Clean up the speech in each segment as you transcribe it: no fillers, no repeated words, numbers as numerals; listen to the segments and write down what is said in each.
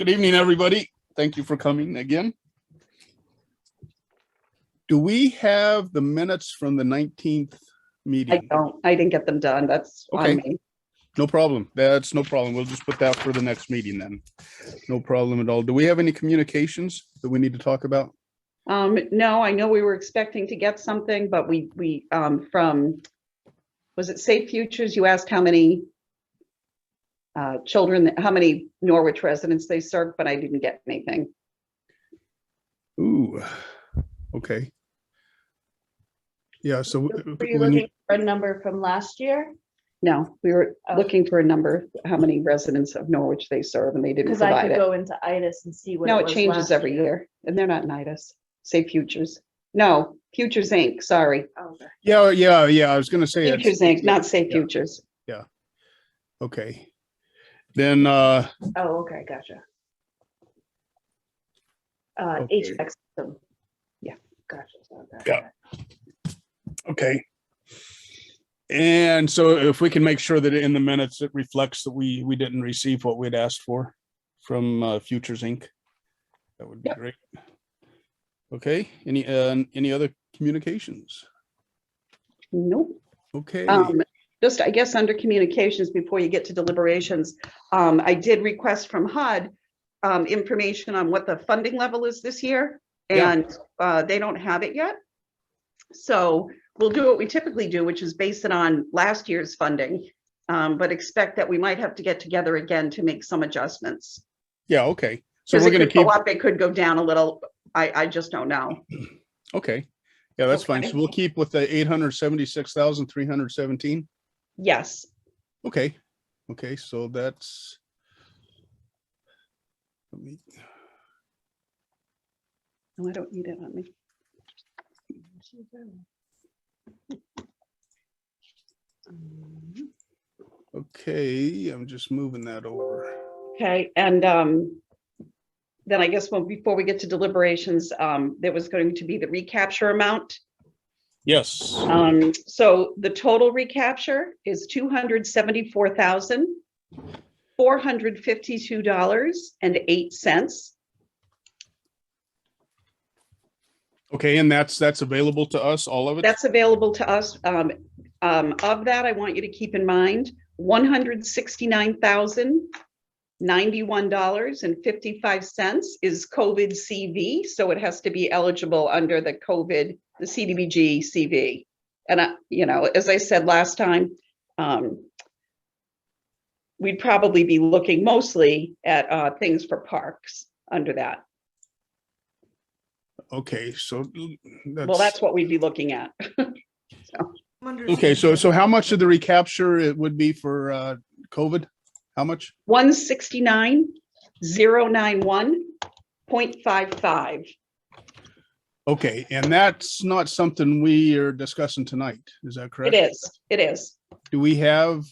Good evening, everybody. Thank you for coming again. Do we have the minutes from the 19th meeting? I didn't get them done. That's Okay. on me. No problem. That's no problem. We'll just put that for the next meeting then. No problem at all. Do we have any communications that we need to talk about? No, I know we were expecting to get something, but we from, was it Safe Futures? You asked how many children, how many Norwich residents they serve, but I didn't get anything. Ooh, okay. Yeah, so Were you looking for a number from last year? No, we were looking for a number, how many residents of Norwich they serve, and they didn't Because I provide could it. go into IDIS and see what No, it it was changes last every year, and they're not NIDIS. Safe Futures. No, Futures Inc. Sorry. Oh, okay. Yeah. I was going to say it's- Futures Inc., not Safe yeah. Futures. Okay. Then Oh, okay, gotcha. Okay. HVAC system. Yeah. Gotcha. Okay. Yeah. Okay. And so if we can make sure that in the minutes it reflects that we didn't receive what we'd asked for from Futures Inc., that would be great. Okay. Any other communications? Nope. Okay. Just, I guess, under communications, before you get to deliberations, I did request from HUD information on what the funding level is this year, and they don't have it yet. So we'll do what we typically do, which is base it on last year's funding, but expect that we might have to get together again to make some adjustments. Yeah. Okay. So Because we're it going to could keep. go up, it could go down a little. I just don't know. Okay. Yeah, that's fine. Okay. So we'll keep with the 876,317. Yes. Okay. Okay. So that's. Let me. No, I don't need it on me. Okay. I'm just moving that over. Okay, and then I guess before we get to deliberations, there was going to be the recapture amount. Yes. So the total recapture is $274,452.08. Okay. And that's available to us, all of it? That's available to us. Of that, I want you to keep in mind, $169,091.55 is COVID CV. So it has to be eligible under the CDBG CV. And as I said last time, we'd probably be looking mostly at things for parks under that. Okay. So Well, that's what we'd be looking at. okay. So how much of the recapture it would be for COVID? How much? 169,091.55. Okay. And that's not something we are discussing tonight. Is that correct? It is. It is. Do we have,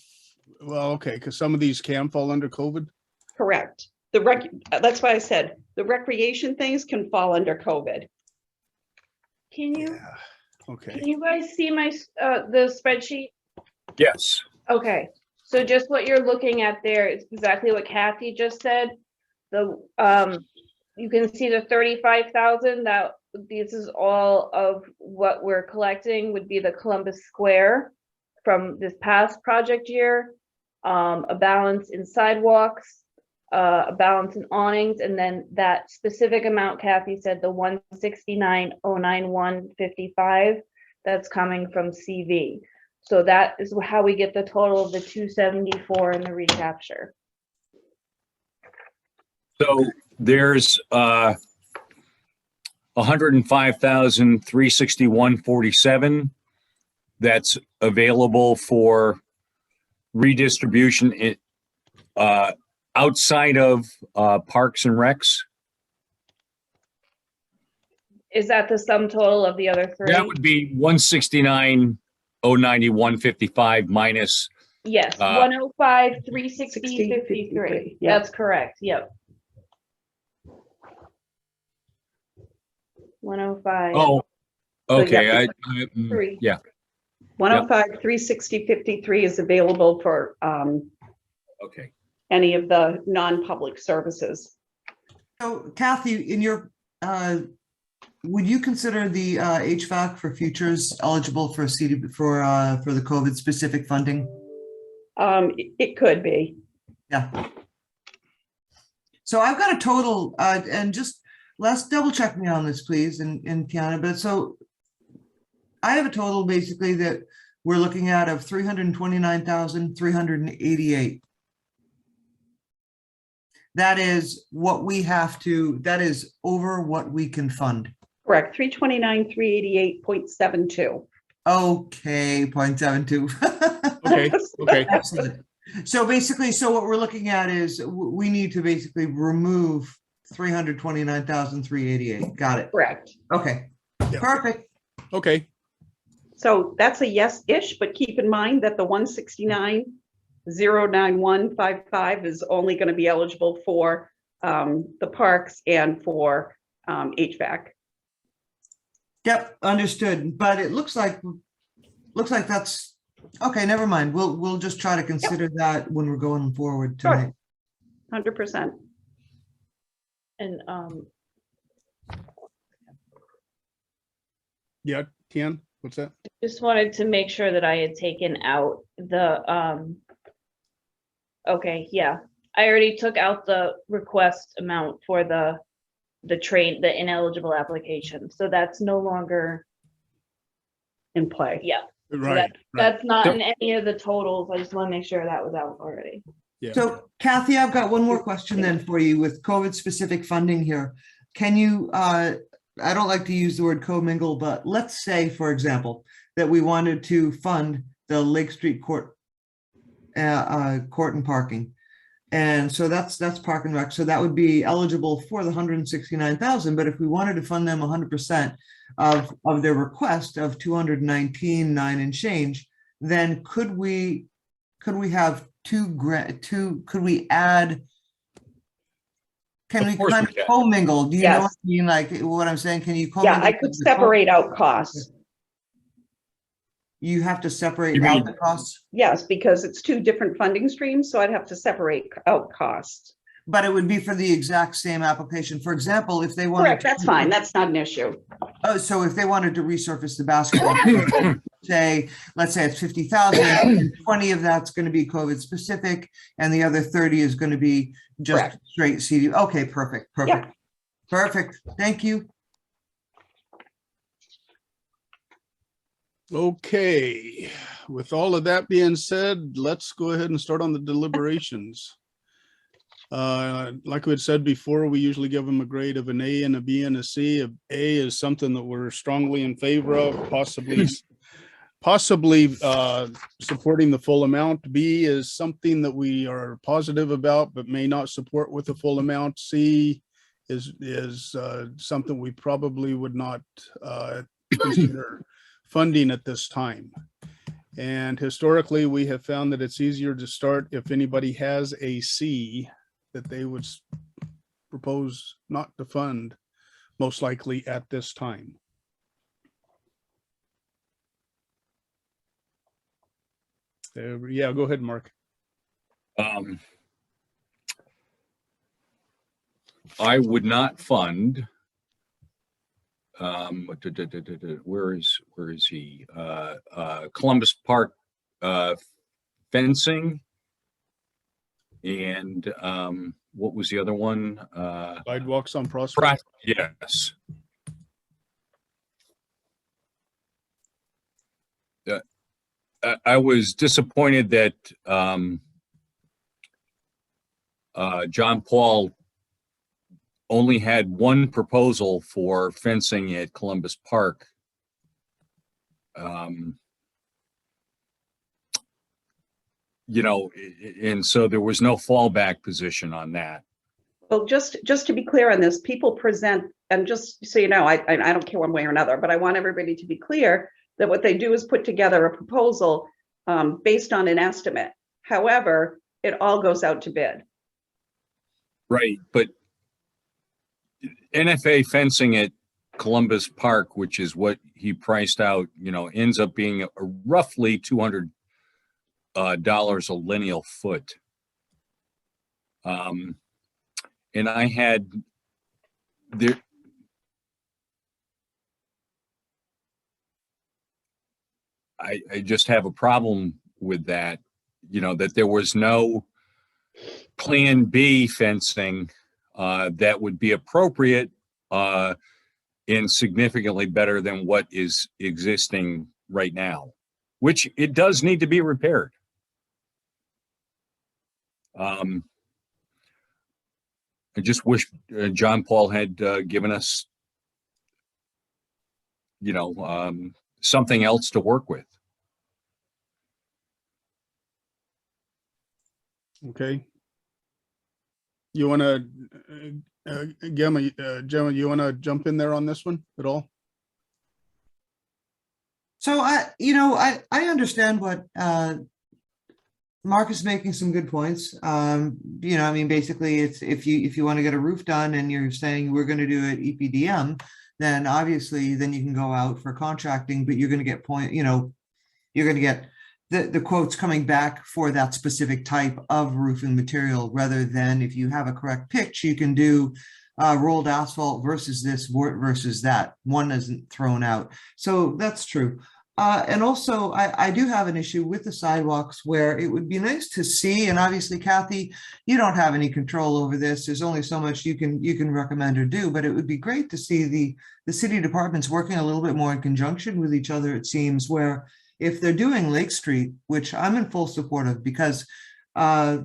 well, okay, because some of these can fall under COVID. Correct. That's why I said the recreation things can fall under COVID. Can you Yeah. Okay. can you guys see my the spreadsheet? Yes. Okay, so just what you're looking at there is exactly what Kathy just said. The you can see the 35,000 that this is all of what we're collecting would be the Columbus Square from this past project year, a balance in sidewalks, a balance in awnings, and then that specific amount Kathy said, the 169,091.55, that's coming from CV. So that is how we get the total of the 274 in the recapture. So there's 105,361.47 that's available for redistribution outside of Parks and Recs. Is that the sum total of the other three? That would be 169,091.55 minus. Yes, 105,360.53. Yeah. That's correct. Yep. 105. Oh, okay. Three. Yeah. 105,360.53 is available for Okay. any of the non-public services. So Kathy, in your, would you consider the HVAC for futures eligible for for the COVID specific funding? It could be. Yeah. So I've got a total, and just let's double check me on this, please, and Kiana, but so I have a total basically that we're looking at of 329,388. That is what we have to, that is over what we can fund. Correct, 329,388.72. Okay, 0.72. Okay, okay. Excellent. So basically, so what we're looking at is we need to basically remove 329,388. Got it. Correct. Okay, Yeah. perfect. Okay, So that's a yes-ish, but keep in mind that the 169,091.55 is only going to be eligible for the parks and for HVAC. Yep, understood. But it looks like that's okay. Never mind. We'll just try to consider that when we're going forward Sure. tonight. 100%. And yeah, Tian, what's that? just wanted to make sure that I had taken out the, okay, yeah. I already took out the request amount for the ineligible application. So that's no longer, In play. yeah. So Right, right. That's not So- in any of the totals. I just want to make sure that was out already. Yeah. So Kathy, I've got one more question then for you with COVID specific funding here. Can you, I don't like to use the word commingle, but let's say, for example, that we wanted to fund the Lake Street court and parking. And so that's Park and Rec. So that would be eligible for the 169,000. But if we wanted to fund them 100% of their request of 219,900 and change, then could we have could we add? Can Of we course kind we of can. commingle? Do you know what Yes. I mean? Like what I'm saying? Can you Yeah, commingle? I could separate out costs. You have to separate You out mean- the costs, Yes, because it's two different funding streams, so I'd have to separate out costs. but it would be for the exact same application. For example, if they wanted. Correct, that's fine. That's not an issue. Oh, so if they wanted to resurface the basketball, court, let's say it's 50,000, 20 of that's going to be COVID specific, and the other 30 is going to be just Correct. straight CD. Okay, perfect, perfect, perfect. Thank you. Okay, with all of that being said, let's go ahead and start on the deliberations. Like we had said before, we usually give them a grade of an A and a B and a C. A is something that we're strongly in favor of, possibly supporting the full amount. B is something that we are positive about, but may not support with the full amount. C is something we probably would not consider funding at this time. And historically, we have found that it's easier to start if anybody has a C that they would propose not to fund, most likely at this time. Yeah, go ahead, Mark. I would not fund. Where is he? Columbus Park fencing. And what was the other one? Sidewalks on Prospect. Yes. I was disappointed that John Paul only had one proposal for fencing at Columbus Park. You know, and so there was no fallback position on that. Well, just to be clear on this, people present, and just so you know, I don't care one way or another, but I want everybody to be clear that what they do is put together a proposal based on an estimate. However, it all goes out to bid. Right, but NFA fencing at Columbus Park, which is what he priced out, you know, ends up being roughly $200 a lineal foot. And I had there, I just have a problem with that, you know, that there was no plan B fencing that would be appropriate and significantly better than what is existing right now, which it does need to be repaired. I just wish John Paul had given us, you know, something else to work with. Okay. You want to, Gemma, you want to jump in there on this one at all? So I understand what Mark is making some good points. I mean, basically it's if you want to get a roof done and you're saying we're going to do it EPDM, then obviously then you can go out for contracting, but you're going to get you're going to get the quotes coming back for that specific type of roofing material, rather than if you have a correct pitch, you can do rolled asphalt versus this versus that. One isn't thrown out. So that's true. And also, I do have an issue with the sidewalks where it would be nice to see, and obviously, Kathy, you don't have any control over this. There's only so much you can recommend or do, but it would be great to see the city departments working a little bit more in conjunction with each other, it seems, where if they're doing Lake Street, which I'm in full support of, because I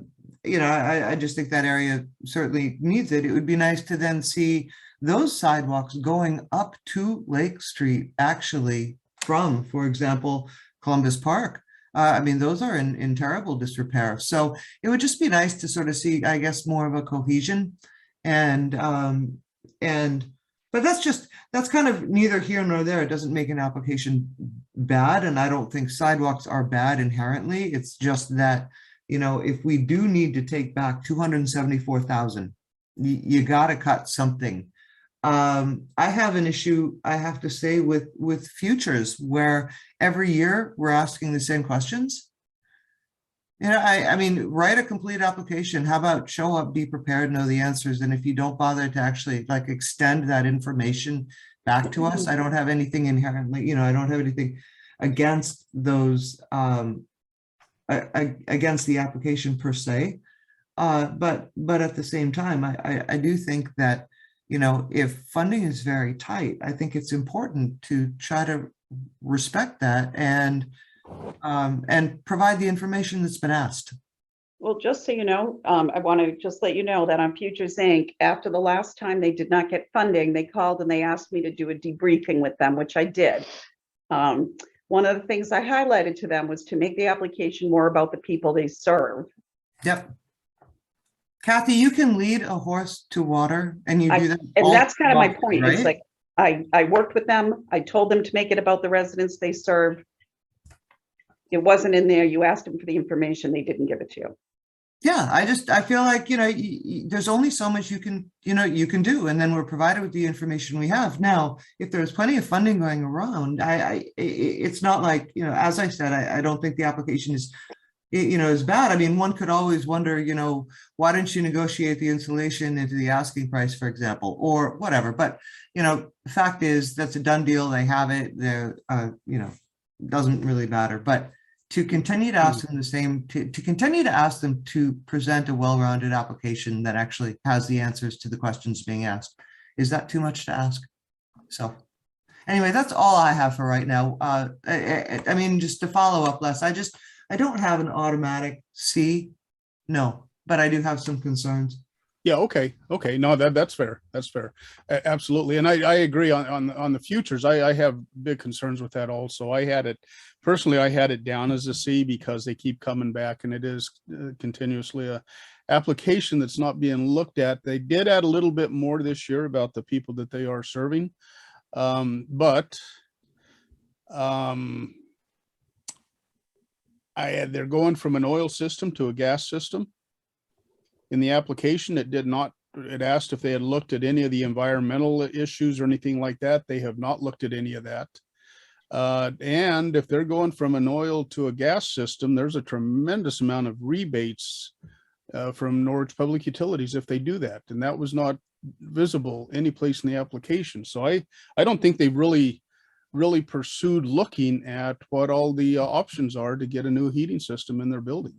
just think that area certainly needs it. It would be nice to then see those sidewalks going up to Lake Street, actually, from, for example, Columbus Park. I mean, those are in terrible disrepair. So it would just be nice to sort of see, I guess, more of a cohesion. But that's kind of neither here nor there. It doesn't make an application bad. And I don't think sidewalks are bad inherently. It's just that, if we do need to take back 274,000, you got to cut something. I have an issue, I have to say, with futures, where every year we're asking the same questions. I mean, write a complete application. How about show up, be prepared, know the answers. And if you don't bother to actually extend that information back to us, I don't have anything inherently, I don't have anything against those, against the application per se. But at the same time, I do think that, if funding is very tight, I think it's important to try to respect that and provide the information that's been asked. Well, just so you know, I want to just let you know that on Futures Inc., after the last time they did not get funding, they called and they asked me to do a debriefing with them, which I did. One of the things I highlighted to them was to make the application more about the people they serve. Yep. Kathy, you can lead a horse to water, and you do that. And that's kind of my point. Right? It's like, I worked with them. I told them to make it about the residents they serve. It wasn't in there. You asked them for the information. They didn't give it to you. Yeah, I feel like, there's only so much you can do, and then we're provided with the information we have. Now, if there's plenty of funding going around, it's not like, as I said, I don't think the application is, is bad. I mean, one could always wonder, why didn't you negotiate the insulation into the asking price, for example, or whatever. But, the fact is that's a done deal. They have it. They're, doesn't really matter. But to continue to ask them to continue to ask them to present a well-rounded application that actually has the answers to the questions being asked, is that too much to ask? So anyway, that's all I have for right now. I mean, just to follow up, Les, I don't have an automatic C, no, but I do have some concerns. Yeah. Okay. No, that's fair. That's fair. Absolutely. And I agree on the futures. I have big concerns with that also. I had it down as a C because they keep coming back, and it is continuously a application that's not being looked at. They did add a little bit more this year about the people that they are serving. But they're going from an oil system to a gas system. In the application, it asked if they had looked at any of the environmental issues or anything like that. They have not looked at any of that. And if they're going from an oil to a gas system, there's a tremendous amount of rebates from Norwich Public Utilities if they do that. And that was not visible any place in the application. So I don't think they really pursued looking at what all the options are to get a new heating system in their building.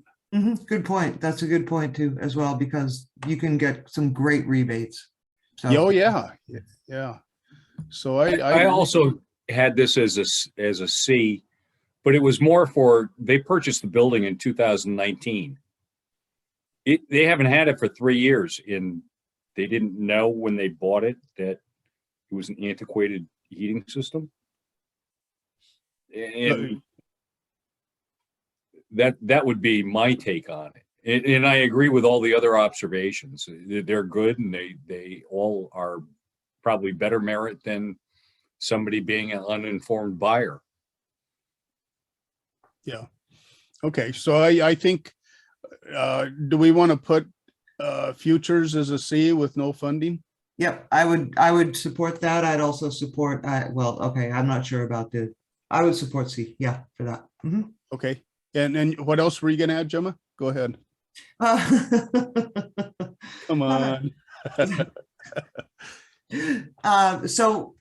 Good point. That's a good point too, as well, because you can get some great rebates. So, Oh, yeah, yeah. So I also had this as a C, but it was more for, they purchased the building in 2019. They haven't had it for 3 years, and they didn't know when they bought it that it was an antiquated heating system. And that would be my take on it. And I agree with all the other observations. They're good, and they all are probably better merit than somebody being an uninformed buyer. Yeah. Okay, so I think, do we want to put futures as a C with no funding? yep, I would support that. I'd also support, well, okay, I'm not sure about I would support C, yeah, for that. Okay, and what else were you gonna add, Gemma? Go ahead. Come on.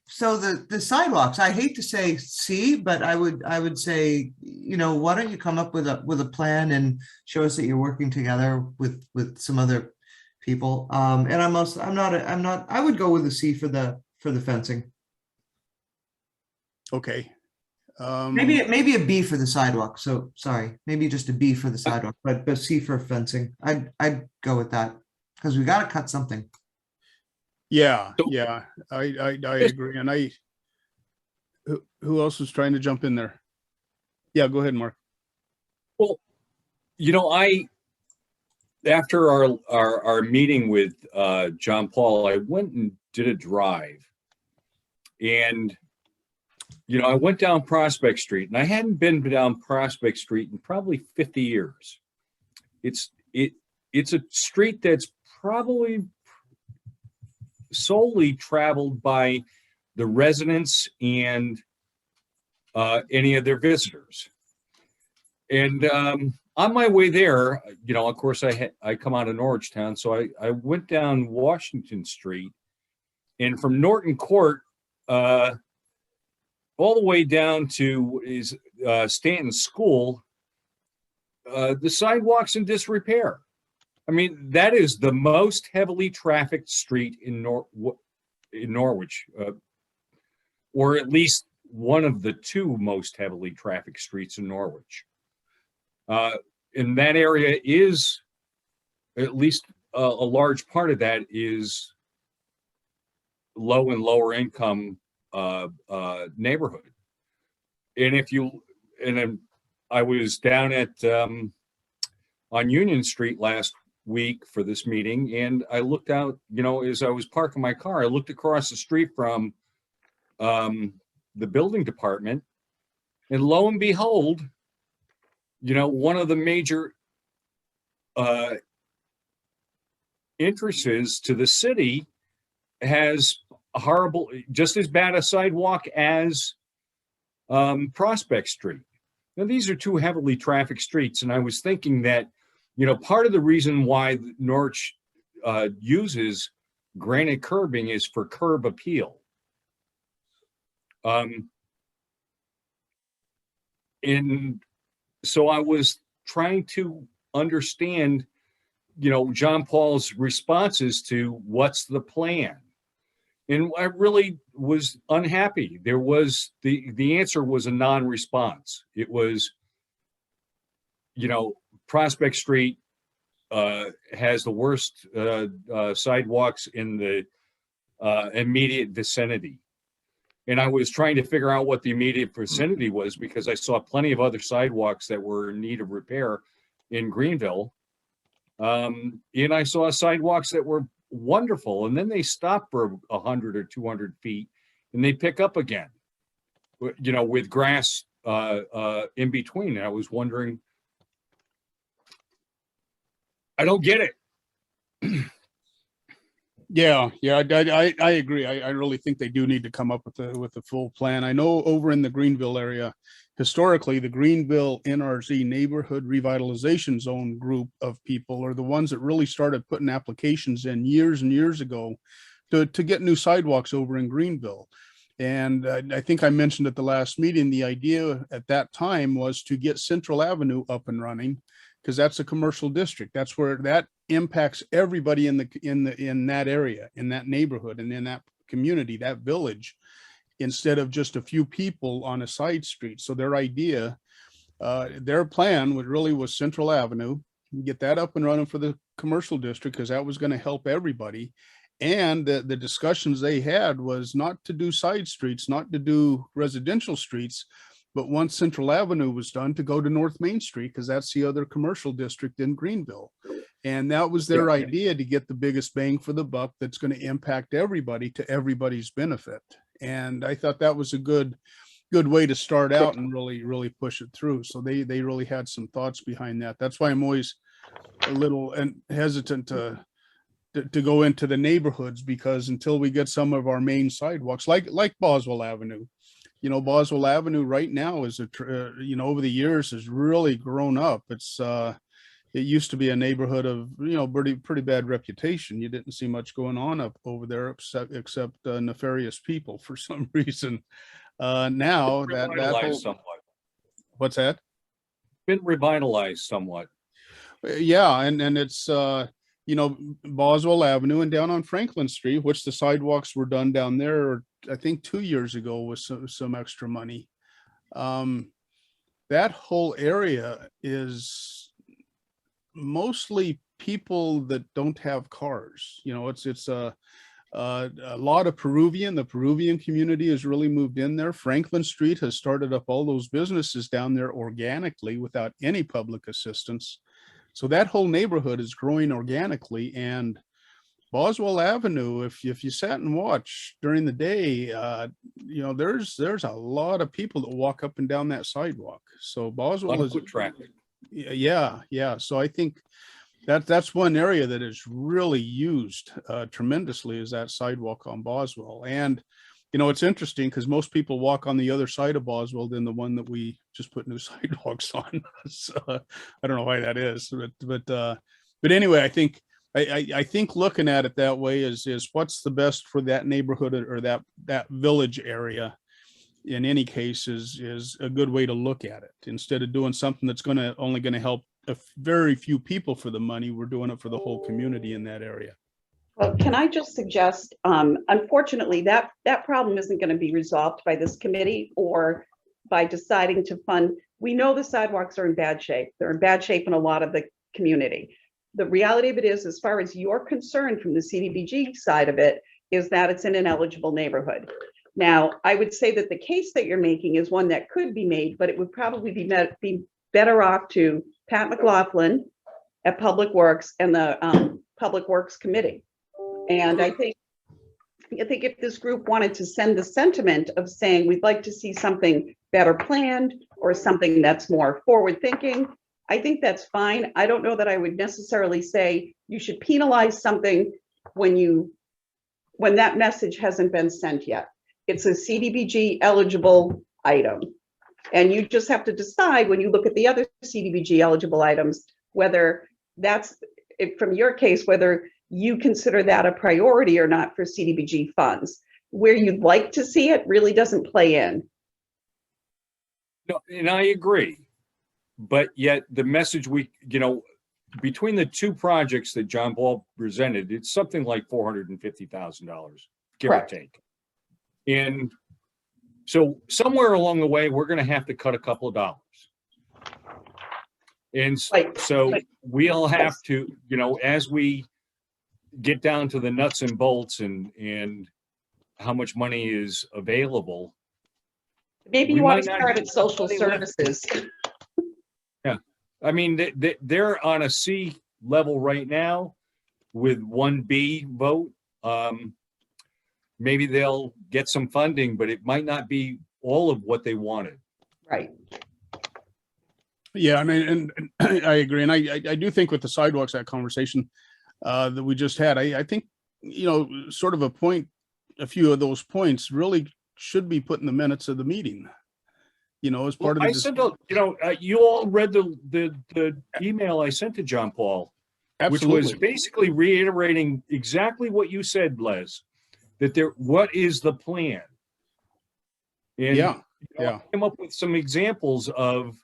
So the sidewalks, I hate to say C, but I would say, why don't you come up with a plan and show us that you're working together with some other people. And I would go with a C for the fencing. Okay. Maybe a B for the sidewalk. So sorry, maybe just a B for the sidewalk, but C for fencing. I'd go with that because we got to cut something. Yeah, yeah, I agree. And who else was trying to jump in there? Yeah, go ahead, Mark. Well, after our meeting with John Paul, I went and did a drive, and I went down Prospect Street, and I hadn't been down Prospect Street in probably 50 years. It's a street that's probably solely traveled by the residents and any of their visitors. And on my way there, of course, I come out of Norristown, so I went down Washington Street, and from Norton Court all the way down to Stanton School, the sidewalk's in disrepair. I mean, that is the most heavily trafficked street in Norwich, or at least one of the two most heavily trafficked streets in Norwich. And that area is, at least a large part of that is low and lower income neighborhood. And I was down on Union Street last week for this meeting, and I looked out, as I was parking my car, I looked across the street from the building department, and lo and behold, one of the major entrances to the city has a horrible, just as bad a sidewalk as Prospect Street. Now, these are two heavily trafficked streets, and I was thinking that, part of the reason why Norwich uses granite curbing is for curb appeal. And so I was trying to understand, John Paul's responses to what's the plan. And I really was unhappy. There was the answer was a non-response. It was, Prospect Street has the worst sidewalks in the immediate vicinity. And I was trying to figure out what the immediate vicinity was, because I saw plenty of other sidewalks that were in need of repair in Greenville. And I saw sidewalks that were wonderful, and then they stop for 100 or 200 feet and they pick up again, with grass in between. And I was wondering, I don't get it. Yeah, I agree. I really think they do need to come up with a full plan. I know over in the Greenville area, historically, the Greenville NRZ Neighborhood Revitalization Zone group of people are the ones that really started putting applications in years and years ago to get new sidewalks over in Greenville. And I think I mentioned at the last meeting, the idea at that time was to get Central Avenue up and running, because that's a commercial district. That's where that impacts everybody in that area, in that neighborhood, and in that community, that village, instead of just a few people on a side street. So their idea, their plan was Central Avenue, get that up and running for the commercial district, because that was going to help everybody. And the discussions they had was not to do side streets, not to do residential streets, but once Central Avenue was done, to go to North Main Street, because that's the other commercial district in Greenville. And that was their idea, to get the biggest bang for the buck that's going to impact everybody to everybody's benefit. And I thought that was a good way to start out and really push it through. So they really had some thoughts behind that. That's why I'm always a little hesitant to go into the neighborhoods, because until we get some of our main sidewalks, like Boswell Avenue, Boswell Avenue right now is over the years has really grown up. It used to be a neighborhood of, pretty bad reputation. You didn't see much going on up over there except nefarious people for some reason. Now that whole, somewhat. What's that? Been revitalized somewhat. Yeah, and it's Boswell Avenue and down on Franklin Street, which the sidewalks were done down there, I think 2 years ago, with some extra money. That whole area is mostly people that don't have cars. It's a lot of Peruvian. The Peruvian community has really moved in there. Franklin Street has started up all those businesses down there organically without any public assistance. So that whole neighborhood is growing organically. And Boswell Avenue, if you sat and watched during the day, there's a lot of people that walk up and down that sidewalk. So Boswell is foot traffic. Yeah. So I think that's one area that is really used tremendously, is that sidewalk on Boswell. And it's interesting, because most people walk on the other side of Boswell than the one that we just put new sidewalks on. So I don't know why that is, but anyway, I think looking at it that way is what's the best for that neighborhood or that village area. In any case, is a good way to look at it. Instead of doing something that's only going to help a very few people for the money, we're doing it for the whole community in that area. Well, can I just suggest, unfortunately, that problem isn't going to be resolved by this committee or by deciding to fund. We know the sidewalks are in bad shape. They're in bad shape in a lot of the community. The reality of it is, as far as you're concerned from the CDBG side of it, is that it's in an eligible neighborhood. Now, I would say that the case that you're making is one that could be made, but it would probably be better off to Pat McLaughlin at Public Works and the Public Works Committee. And I think if this group wanted to send the sentiment of saying we'd like to see something better planned or something that's more forward thinking, I think that's fine. I don't know that I would necessarily say you should penalize something when that message hasn't been sent yet. It's a CDBG eligible item. And you just have to decide, when you look at the other CDBG eligible items, whether that's, from your case, whether you consider that a priority or not for CDBG funds. Where you'd like to see it really doesn't play in. No, and I agree. But yet the message between the two projects that John Paul presented, it's something like $450,000, give Correct. or take. And so somewhere along the way, we're going to have to cut a couple of dollars. And so we'll have to, as we get down to the nuts and bolts and how much money is available. Maybe you want to start at social services. Yeah. I mean, they're on a C level right now with 1B vote. Maybe they'll get some funding, but it might not be all of what they wanted. Right. Yeah, I mean, and I agree. And I do think with the sidewalks, that conversation that we just had, I think, sort of a few of those points really should be put in the minutes of the meeting, as part of the. I sent out, you all read the email I sent to John Paul, Absolutely. which was basically reiterating exactly what you said, Les. what is the plan? And, Yeah, you know, yeah. I came up with some examples of,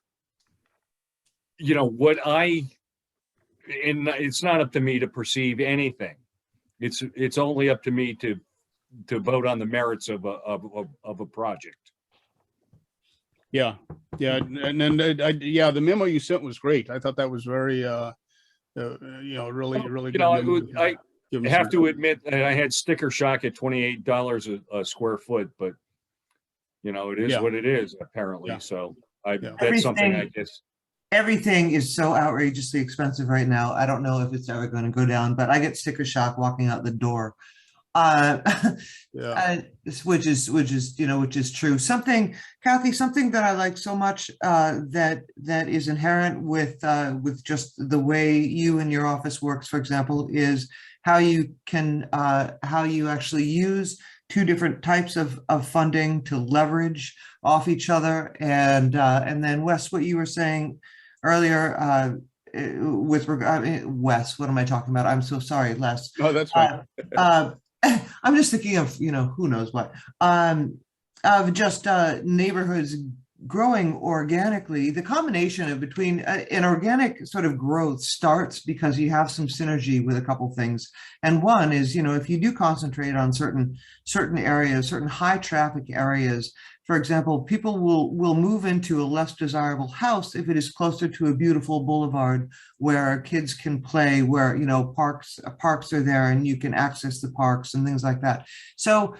what and it's not up to me to perceive anything. It's only up to me to vote on the merits of a project. Yeah, yeah, and then yeah, the memo you sent was great. I thought that was very, really, really. Good memo. I Give 'em have some- to admit that I had sticker shock at $28 a square foot, but it is Yeah. what it is apparently. Yeah. So Yeah. that's something I Everything- guess. Everything is so outrageously expensive right now. I don't know if it's ever going to go down, but I get sticker shock walking out the door. Uh, Yeah, which is true. Something, Kathy, something that I like so much that is inherent with just the way you and your office works, for example, is how you actually use two different types of funding to leverage off each other. And then Wes, what you were saying earlier with regard, Wes, what am I talking about? I'm so sorry, Les. no, that's fine. I'm just thinking of, who knows what, of just neighborhoods growing organically. The combination of between an organic sort of growth starts because you have some synergy with a couple things. And one is, if you do concentrate on certain areas, certain high traffic areas, for example, people will move into a less desirable house if it is closer to a beautiful boulevard where kids can play, where parks are there and you can access the parks and things like that. So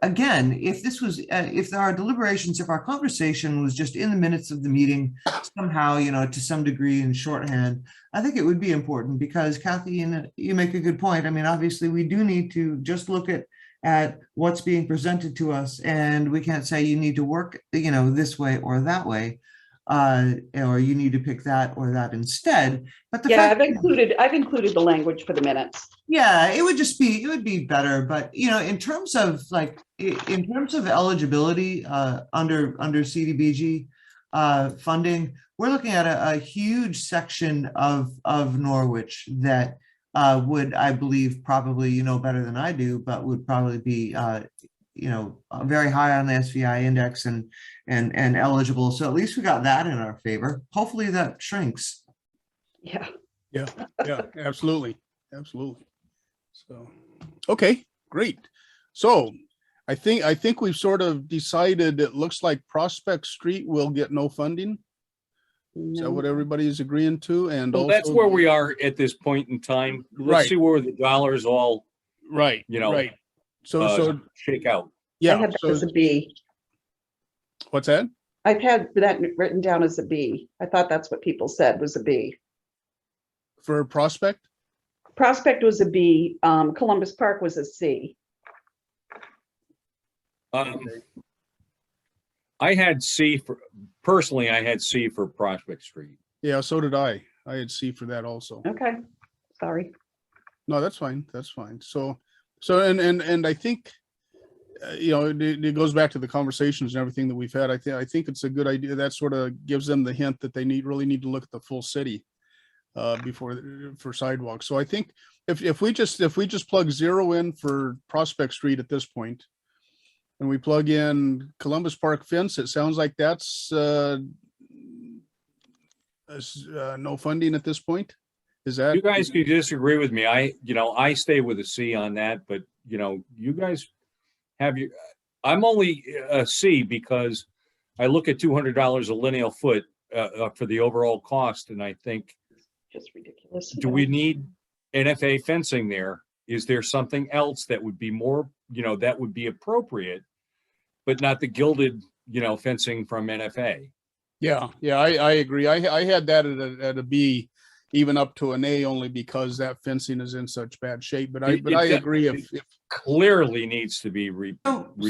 again, if our deliberations, if our conversation was just in the minutes of the meeting somehow, to some degree in shorthand, I think it would be important because Kathy, you make a good point. I mean, obviously we do need to just look at what's being presented to us, and we can't say you need to work, this way or that way, or you need to pick that or that instead. But the Yeah, fact, I've included the language for the minutes. yeah, it would be better. But in terms of eligibility under CDBG funding, we're looking at a huge section of Norwich that would, I believe, probably better than I do, but would probably be very high on the SVI index and eligible. So at least we got that in our favor. Hopefully that shrinks. Yeah. Yeah, absolutely. So, okay, great. So I think we've sort of decided, it looks like Prospect Street will get no funding. Is that what everybody is agreeing to? And Well, also, that's where we are at this point in time. Let's Right. see where the dollars all, right, right. So shake out. I yeah, had that so as a B. what's that? I've had that written down as a B. I thought that's what people said was a B. For Prospect? Prospect was a B. Columbus Park was a C. I had C personally, I had C for Prospect Street. Yeah, so did I. I had C for that also. Okay, sorry. No, that's fine. That's fine. So and I think, it goes back to the conversations and everything that we've had. I think it's a good idea. That sort of gives them the hint that they really need to look at the full city for sidewalks. So I think if we just plug 0 in for Prospect Street at this point, and we plug in Columbus Park fence, it sounds like that's no funding at this point. Is that? You guys could disagree with me. I stay with a C on that, but you guys have I'm only a C because I look at $200 a lineal foot for the overall cost, and I think, Just ridiculous. do we need NFA fencing there? Is there something else that would be more, that would be appropriate, but not the gilded, fencing from NFA? Yeah, I agree. I had that at a B, even up to an A, only because that fencing is in such bad shape. But I agree. If Clearly needs to be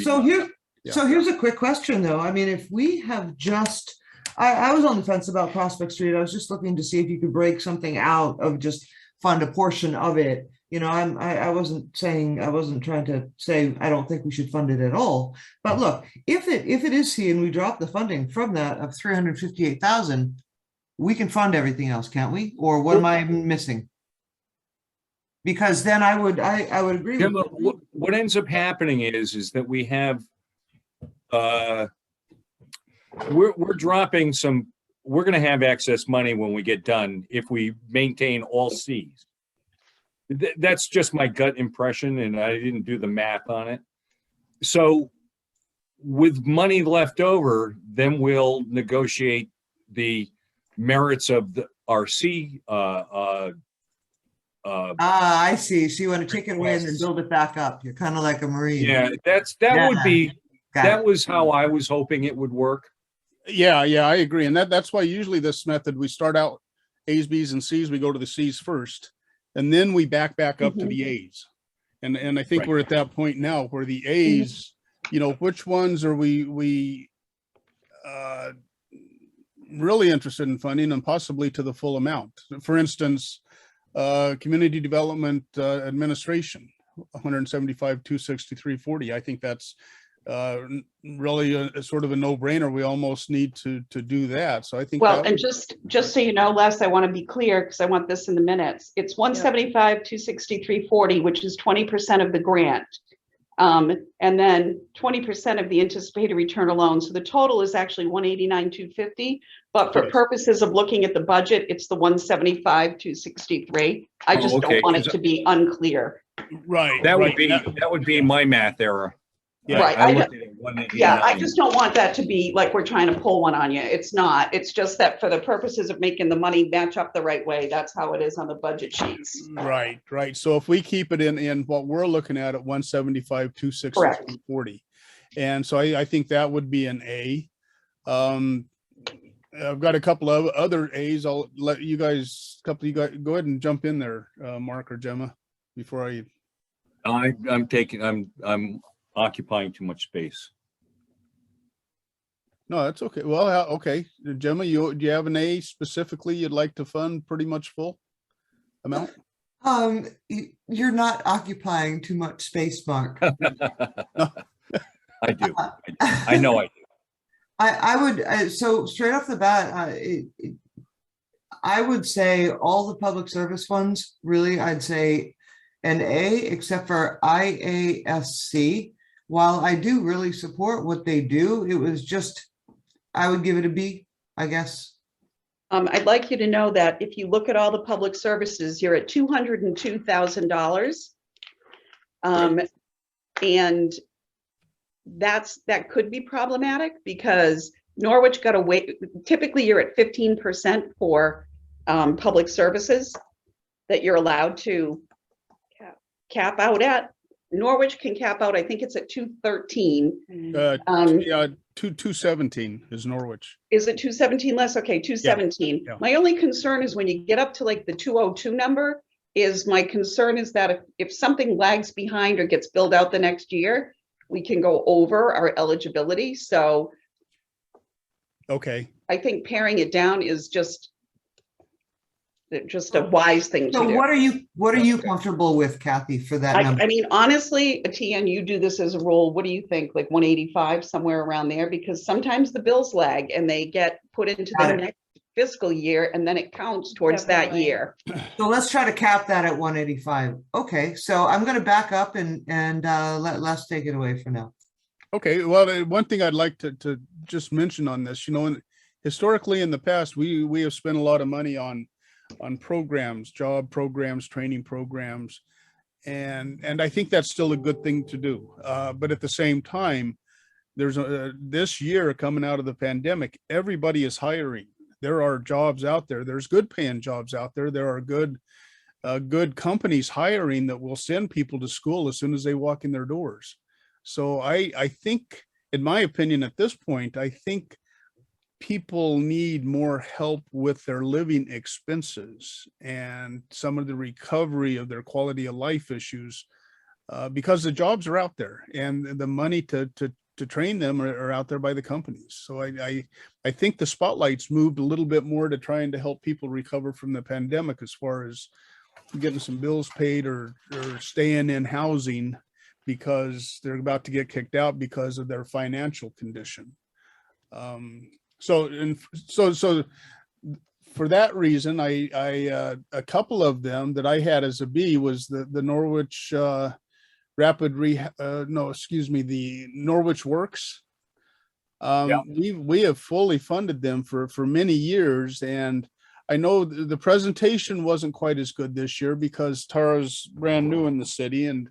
So here's a quick question though. I mean, if we have just, I was on the fence about Prospect Street. I was just looking to see if you could break something out of just fund a portion of it. I wasn't trying to say I don't think we should fund it at all. But look, if it is C and we drop the funding from that of 358,000, we can fund everything else, can't we? Or what am I missing? Because then I would agree Jim, with you. what ends up happening is that we have, we're dropping some, we're gonna have excess money when we get done if we maintain all Cs. That's just my gut impression, and I didn't do the math on it. So with money left over, then we'll negotiate the merits of the RC. I see. So you want to take it away and then build it back up. You're kind of like a Marine. Yeah, that Yeah. would be, Got that it. was how I was hoping it would work. Yeah, I agree. And that's why usually this method, we start out A's, B's, and C's, we go to the C's first, and then we back up to the A's. And I think Right. we're at that point now where the A's, you know, which ones are we really interested in funding and possibly to the full amount. For instance, community development administration, 175, 263, 40. I think that's really a sort of a no-brainer. We almost need to do that. So I think Well, that and just so you know, Les, I want to be clear because I want this in the minutes. It's 175, 263, 40, which is 20% of the grant. And then 20% of the anticipated return alone. So the total is actually 189, 250. But for Yes. purposes of looking at the budget, it's the 175, 263. I just okay, don't want it 'cause to be unclear. right. That right. would be my math error. Yeah. Right, I I looked at it 189. Yeah, I just don't want that to be like we're trying to pull one on you. It's not. It's just that for the purposes of making the money match up the right way, that's how it is on the budget sheets. Right. So if we keep it in what we're looking at 175, 263, Correct. 40. And so I think that would be an A. I've got a couple of other A's. I'll let you guys, go ahead and jump in there, Mark or Gemma, before I. I'm occupying too much space. No, that's okay. Well, okay. Gemma, do you have an A specifically you'd like to fund pretty much full amount? You're not occupying too much space, Mark. I do. I know I do. I would, so straight off the bat, I would say all the public service funds, really, I'd say an A, except for IASC. While I do really support what they do, it was just, I would give it a B, I guess. I'd like you to know that if you look at all the public services, you're at $202,000. And that could be problematic because Norwich got away. Typically, you're at 15% for public services that you're allowed to cap out at. Norwich can cap out, I think it's at 213. Yeah, 217 is Norwich. Is it 217 less? Okay, 217. Yeah. My only concern is when you get up to like the 202 number, my concern is that if something lags behind or gets billed out the next year, we can go over our eligibility. So Okay. I think paring it down is just a wise thing to So do. what are you comfortable with, Kathy, for that number? I mean, honestly, Etienne, you do this as a rule. What do you think? Like 185, somewhere around there? Because sometimes the bills lag and they get put into Got the it. next fiscal year and then it counts towards that Definitely. year. So let's try to cap that at 185. Okay, so I'm going to back up and let Les take it away for now. Okay. Well, one thing I'd like to just mention on this, historically in the past, we have spent a lot of money on programs, job programs, training programs. And I think that's still a good thing to do. But at the same time, there's this year coming out of the pandemic, everybody is hiring. There are jobs out there. There's good paying jobs out there. There are good companies hiring that will send people to school as soon as they walk in their doors. So I think, in my opinion, at this point, I think people need more help with their living expenses and some of the recovery of their quality of life issues, because the jobs are out there and the money to train them are out there by the companies. So I think the spotlight's moved a little bit more to trying to help people recover from the pandemic as far as getting some bills paid or staying in housing because they're about to get kicked out because of their financial condition. So for that reason, I a couple of them that I had as a B was the Norwich the Norwich Works. Yeah. We have fully funded them for many years, and I know the presentation wasn't quite as good this year because Tara's brand new in the city, and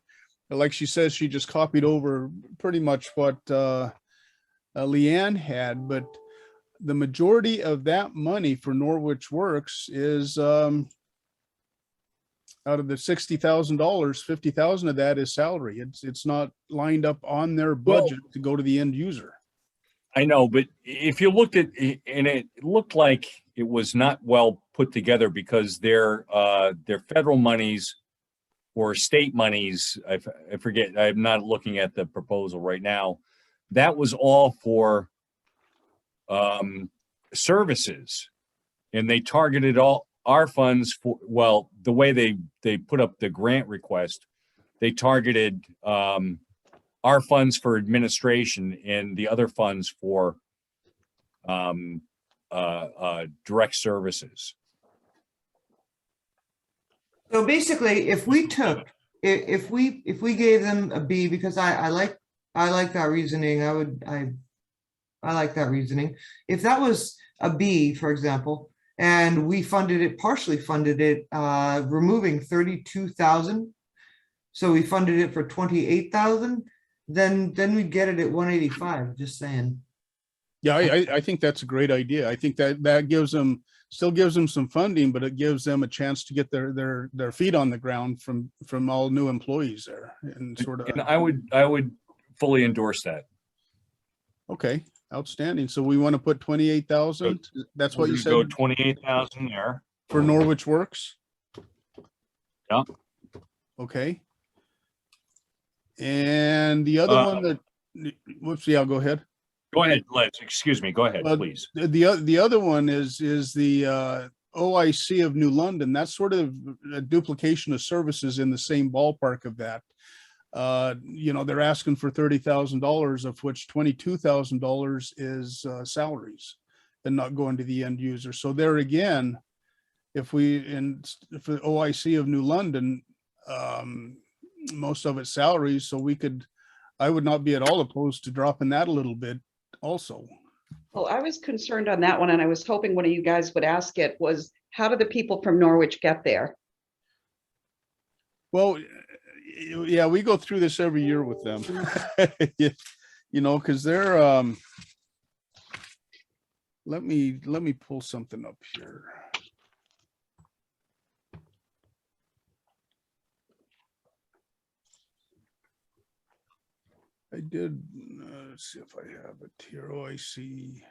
like she says, she just copied over pretty much what Leanne had, but the majority of that money for Norwich Works is out of the $60,000, 50,000 of that is salary. It's not lined up on their budget to go to the end user. I know, but if you looked at it, and it looked like it was not well put together because their federal monies or state monies, I forget, I'm not looking at the proposal right now. That was all for services, and they targeted all our funds for, well, the way they put up the grant request, they targeted our funds for administration and the other funds for direct services. So basically, if we took, if we gave them a B, because I like that reasoning, I like that reasoning. If that was a B, for example, and we funded it, partially funded it, removing 32,000. So we funded it for 28,000, then we'd get it at 185, just saying. Yeah, I think that's a great idea. I think that still gives them some funding, but it gives them a chance to get their feet on the ground from all new employees there and sort of. And I would fully endorse that. Okay, outstanding. So we want to put 28,000. That's what you said. Go 28,000 there for Norwich Works. Yeah. Okay. And the other one that, whoops, yeah, go ahead. Go ahead, Les. Excuse me. Go ahead, please. The other one is the OIC of New London. That's sort of a duplication of services in the same ballpark of that. They're asking for $30,000, of which $22,000 is salaries and not going to the end user. So there again, if for the OIC of New London, most of it's salaries, so I would not be at all opposed to dropping that a little bit also. Well, I was concerned on that one, and I was hoping one of you guys would ask it, was how do the people from Norwich get there? Well, yeah, we go through this every year with them, because they're, let me pull something up here. I did, let's see if I have it here. OIC.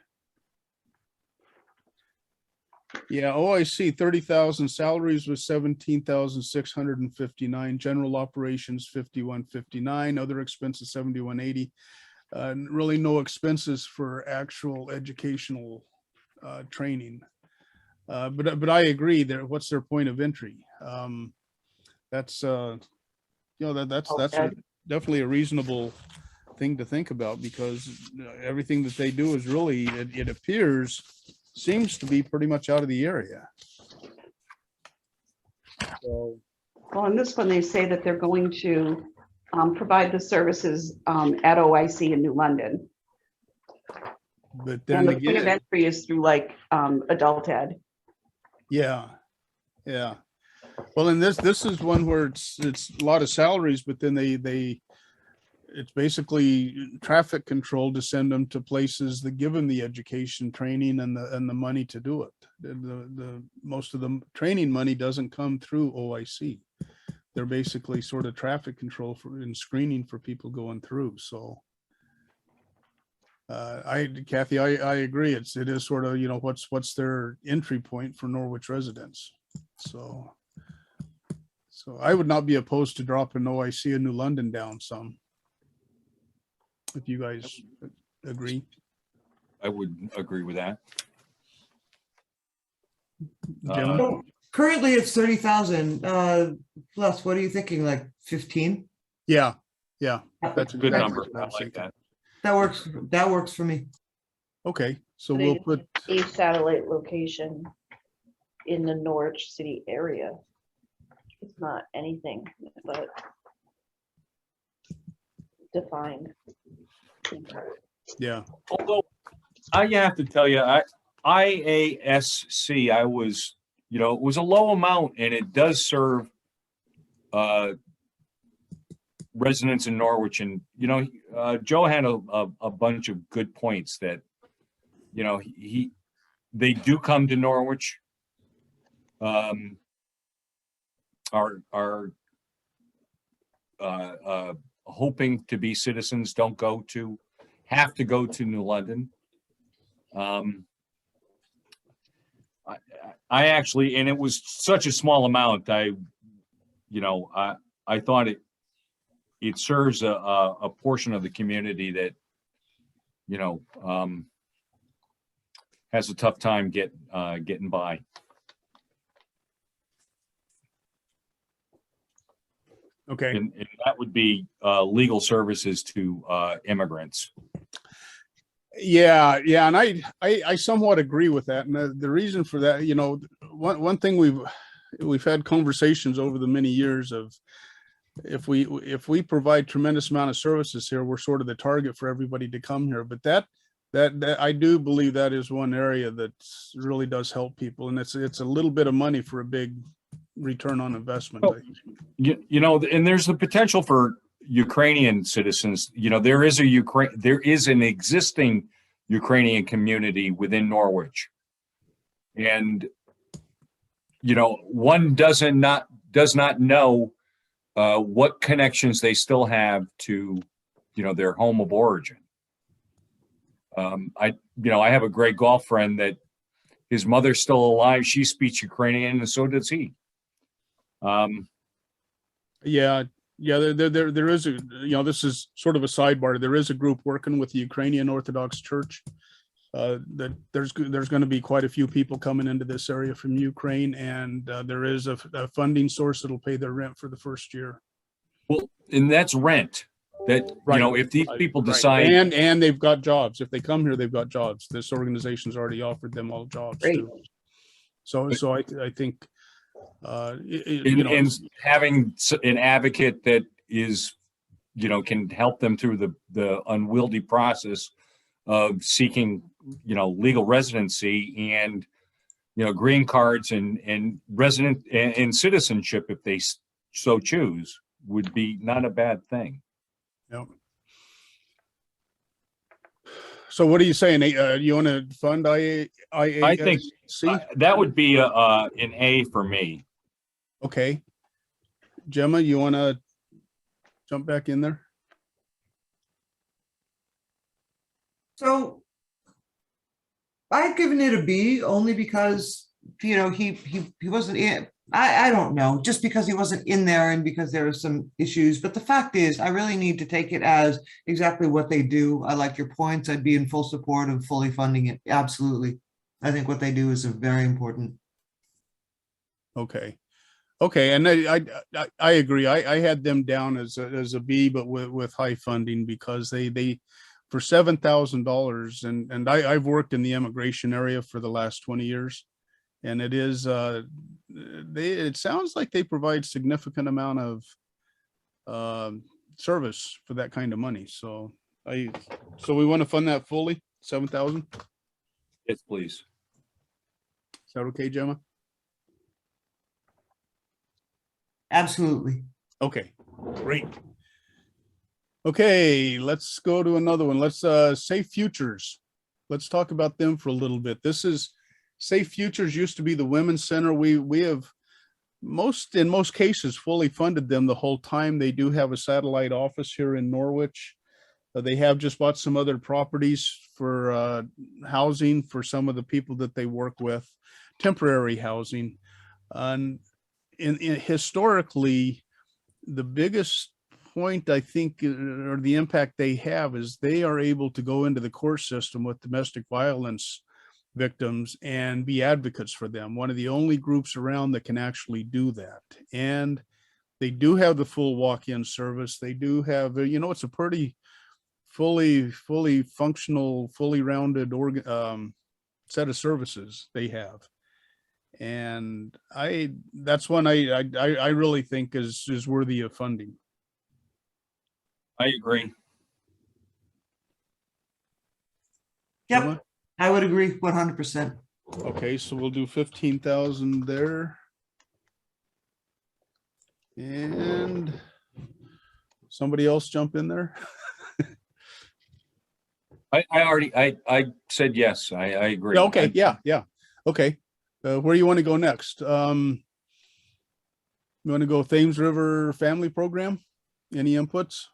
Yeah, OIC 30,000, salaries was 17,659, general operations 5159, other expenses 7180. Really no expenses for actual educational training. But I agree there. What's their point of entry? That's definitely a reasonable thing to think about, because everything that they do is really, it appears, seems to be pretty much out of the area. So, Well, on this one, they say that they're going to provide the services at OIC in New London. but then And the point of again, entry is through like adult ed. yeah. Well, and this is one where it's a lot of salaries, but then it's basically traffic control to send them to places that give them the education, training, and the money to do it. The most of the training money doesn't come through OIC. They're basically sort of traffic control and screening for people going through. So, Kathy, I agree. It is sort of, what's their entry point for Norwich residents. So I would not be opposed to dropping OIC in New London down some, if you guys agree. I would agree with that. Jim? So currently it's 30,000, plus, what are you thinking, like 15? Yeah, That's a good number. I like that. That works for me. Okay, so we'll put, A satellite location in the Norwich City area. It's not anything, but defined. Yeah. Although I have to tell you, IASC, I was, you know, it was a low amount and it does serve residents in Norwich. And, you know, Joe had a bunch of good points that, you know, they do come to Norwich. Are hoping to be citizens, don't have to go to New London. I actually, and it was such a small amount, I thought it serves a portion of the community that, you know, has a tough time getting by. Okay. And that would be legal services to immigrants. Yeah, and I somewhat agree with that. And the reason for that, you know, one thing we've had conversations over the many years of if we provide tremendous amount of services here, we're sort of the target for everybody to come here. But that I do believe that is one area that really does help people, and it's a little bit of money for a big return on investment. Oh. You know, and there's the potential for Ukrainian citizens. You know, there is an existing Ukrainian community within Norwich, and you know, one does not know what connections they still have to, you know, their home of origin. I have a great golf friend that his mother's still alive. She speaks Ukrainian, and so does he. Yeah, there is a, you know, this is sort of a sidebar. There is a group working with the Ukrainian Orthodox Church. That there's going to be quite a few people coming into this area from Ukraine, and there is a funding source that'll pay their rent for the first year. Well, and that's rent. That, Right. you know, if these people Right. decide, and they've got jobs. If they come here, they've got jobs. This organization's already offered them all jobs Great. too. So I think and having an advocate that is, you know, can help them through the unwieldy process of seeking, you know, legal residency and, you know, green cards and resident and citizenship, if they so choose, would be not a bad thing. yeah. So what are you saying? You want to fund IASC? I think that would be an A for me. Okay. Gemma, you want to jump back in there? So I've given it a B only because, you know, he wasn't in. I don't know, just because he wasn't in there and because there are some issues. But the fact is, I really need to take it as exactly what they do. I like your points. I'd be in full support of fully funding it. Absolutely. I think what they do is very important. Okay. And I agree. I had them down as a B, but with high funding, because they for $7,000, and I've worked in the immigration area for the last 20 years, and it is it sounds like they provide significant amount of service for that kind of money. So we want to fund that fully, 7,000. Yes, please. Is that okay, Gemma? Absolutely. Okay, great. Okay, let's go to another one. Let's Safe Futures. Let's talk about them for a little bit. This is Safe Futures used to be the Women's Center. We have in most cases fully funded them the whole time. They do have a satellite office here in Norwich. They have just bought some other properties for housing for some of the people that they work with, temporary housing. And historically, the biggest point, I think, or the impact they have is they are able to go into the court system with domestic violence victims and be advocates for them. One of the only groups around that can actually do that. And they do have the full walk-in service. They do have, you know, it's a pretty fully functional, fully rounded set of services they have. And that's one I really think is worthy of funding. I agree. Yep, Gemma? I would agree 100%. Okay, so we'll do 15,000 there. And somebody else jump in there? I said yes, I agree. Yeah, okay, yeah. Okay. Where you want to go next? You want to go Thames River Family Program? Any inputs?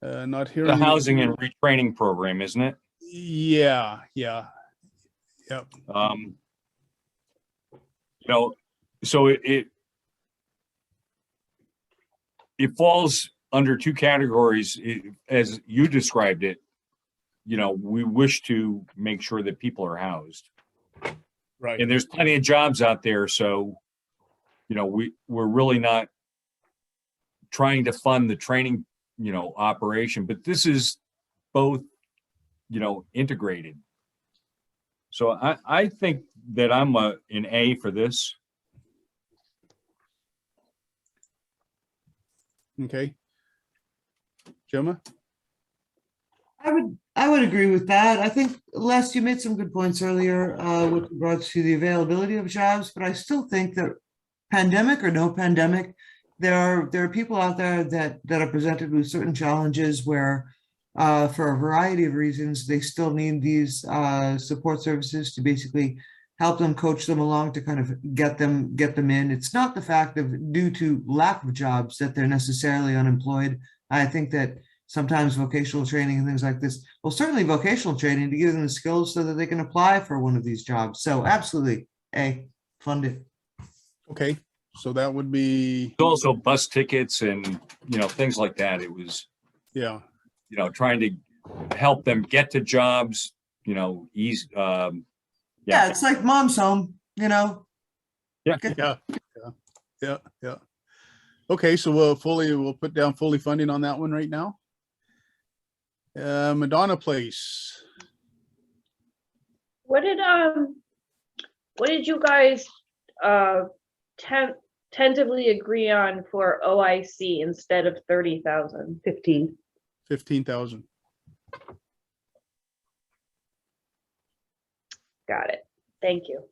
Not here. The housing and retraining program, isn't it? Yeah. Yep. You know, so it falls under two categories, as you described it. You know, we wish to make sure that people are housed, Right. and there's plenty of jobs out there. So, you know, we're really not trying to fund the training, you know, operation, but this is both, you know, integrated. So I think that I'm an A for this. Okay. Gemma? I would agree with that. I think, Les, you made some good points earlier with regards to the availability of jobs, but I still think that pandemic or no pandemic, there are people out there that are presented with certain challenges where for a variety of reasons, they still need these support services to basically help them, coach them along to kind of get them in. It's not the fact of due to lack of jobs that they're necessarily unemployed. I think that sometimes vocational training and things like this, well, certainly vocational training to give them the skills so that they can apply for one of these jobs. So absolutely, A, fund it. Okay, so that would be, Also bus tickets and, you know, things like that. It was, yeah, you know, trying to help them get to jobs, you know, ease. Yeah, it's like mom's home, you know. Yeah. yeah. Okay, so we'll put down fully funding on that one right now. Madonna Place. What did you guys tentatively agree on for OIC instead of 30,000? 15,000. Got it. Thank you.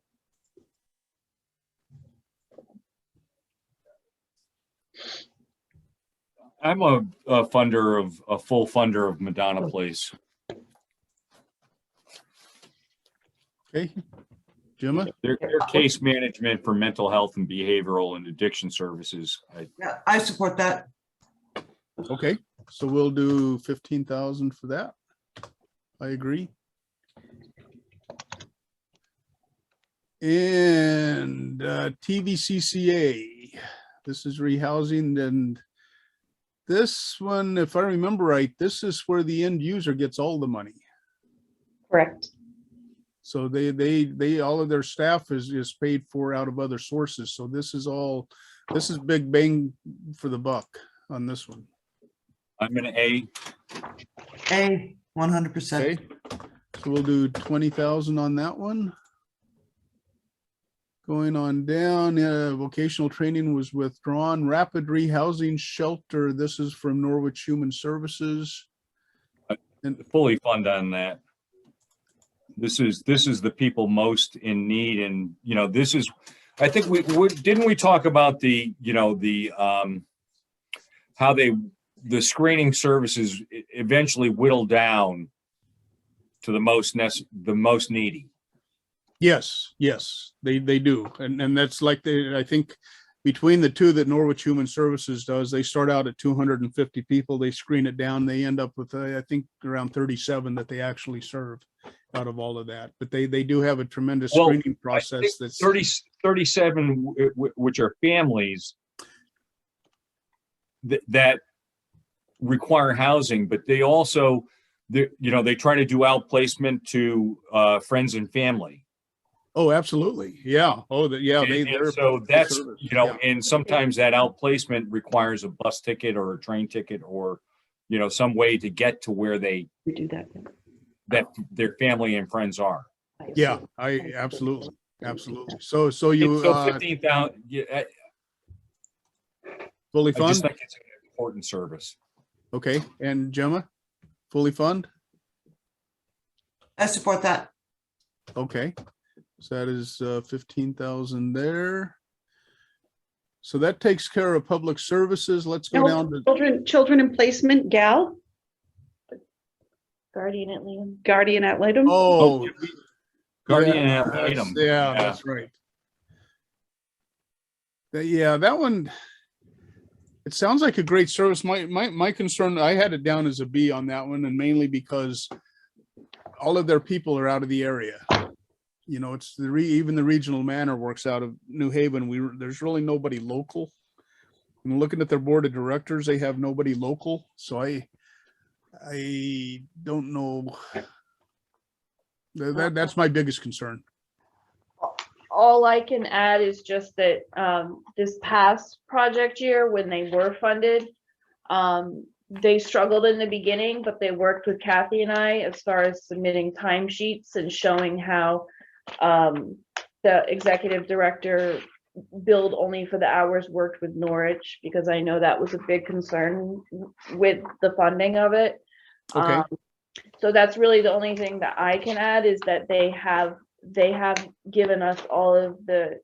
I'm a full funder of Madonna Place. Okay, Gemma? Their case management for mental health and behavioral and addiction services. Yeah, I support that. Okay, so we'll do 15,000 for that. I agree. And TVCCA, this is rehousing, and this one, if I remember right, this is where the end user gets all the money. Correct. So they all of their staff is paid for out of other sources. So this is big bang for the buck on this one. I'm an A. A, 100%. Okay, so we'll do 20,000 on that one. Going on down, vocational training was withdrawn. Rapid rehousing shelter. This is from Norwich Human Services. And fully fund on that. This is the people most in need, and you know, this is. I think didn't we talk about the, you know, the how the screening services eventually whittle down to the most needy. Yes, they do. And that's like I think between the two that Norwich Human Services does, they start out at 250 people, they screen it down, they end up with I think around 37 that they actually serve out of all of that. But they do have a tremendous screening process that's 37, which are families that require housing, but they also, you know, they try to do outplacement to friends and family. Oh, absolutely. Yeah. Oh, they're so that's, service. you know, Yeah. and sometimes that outplacement requires a bus ticket or a train ticket or, you know, some way to get to where We do that. that their family and friends are. Yeah, I absolutely. So you So 15,000, yeah, fully I just fund? think it's an important service. Okay, and Gemma? fully fund? I support that. Okay, so that is 15,000 there. So that takes care of public services. Let's go down to, Children in placement, Gal, Guardian at Liam. guardian ad litem. oh. Guardian yeah, ad litem. Yeah, that's right. Yeah, that one, it sounds like a great service. My concern, I had it down as a B on that one, and mainly because all of their people are out of the area. You know, it's even the regional manor works out of New Haven. There's really nobody local. I'm looking at their board of directors, they have nobody local, so I don't know. That's my biggest concern. All I can add is just that this past project year, when they were funded, they struggled in the beginning, but they worked with Kathy and I as far as submitting timesheets and showing how the executive director billed only for the hours worked with Norwich, because I know that was a big concern with the funding of it. Okay. So that's really the only thing that I can add, is that they have given us all of the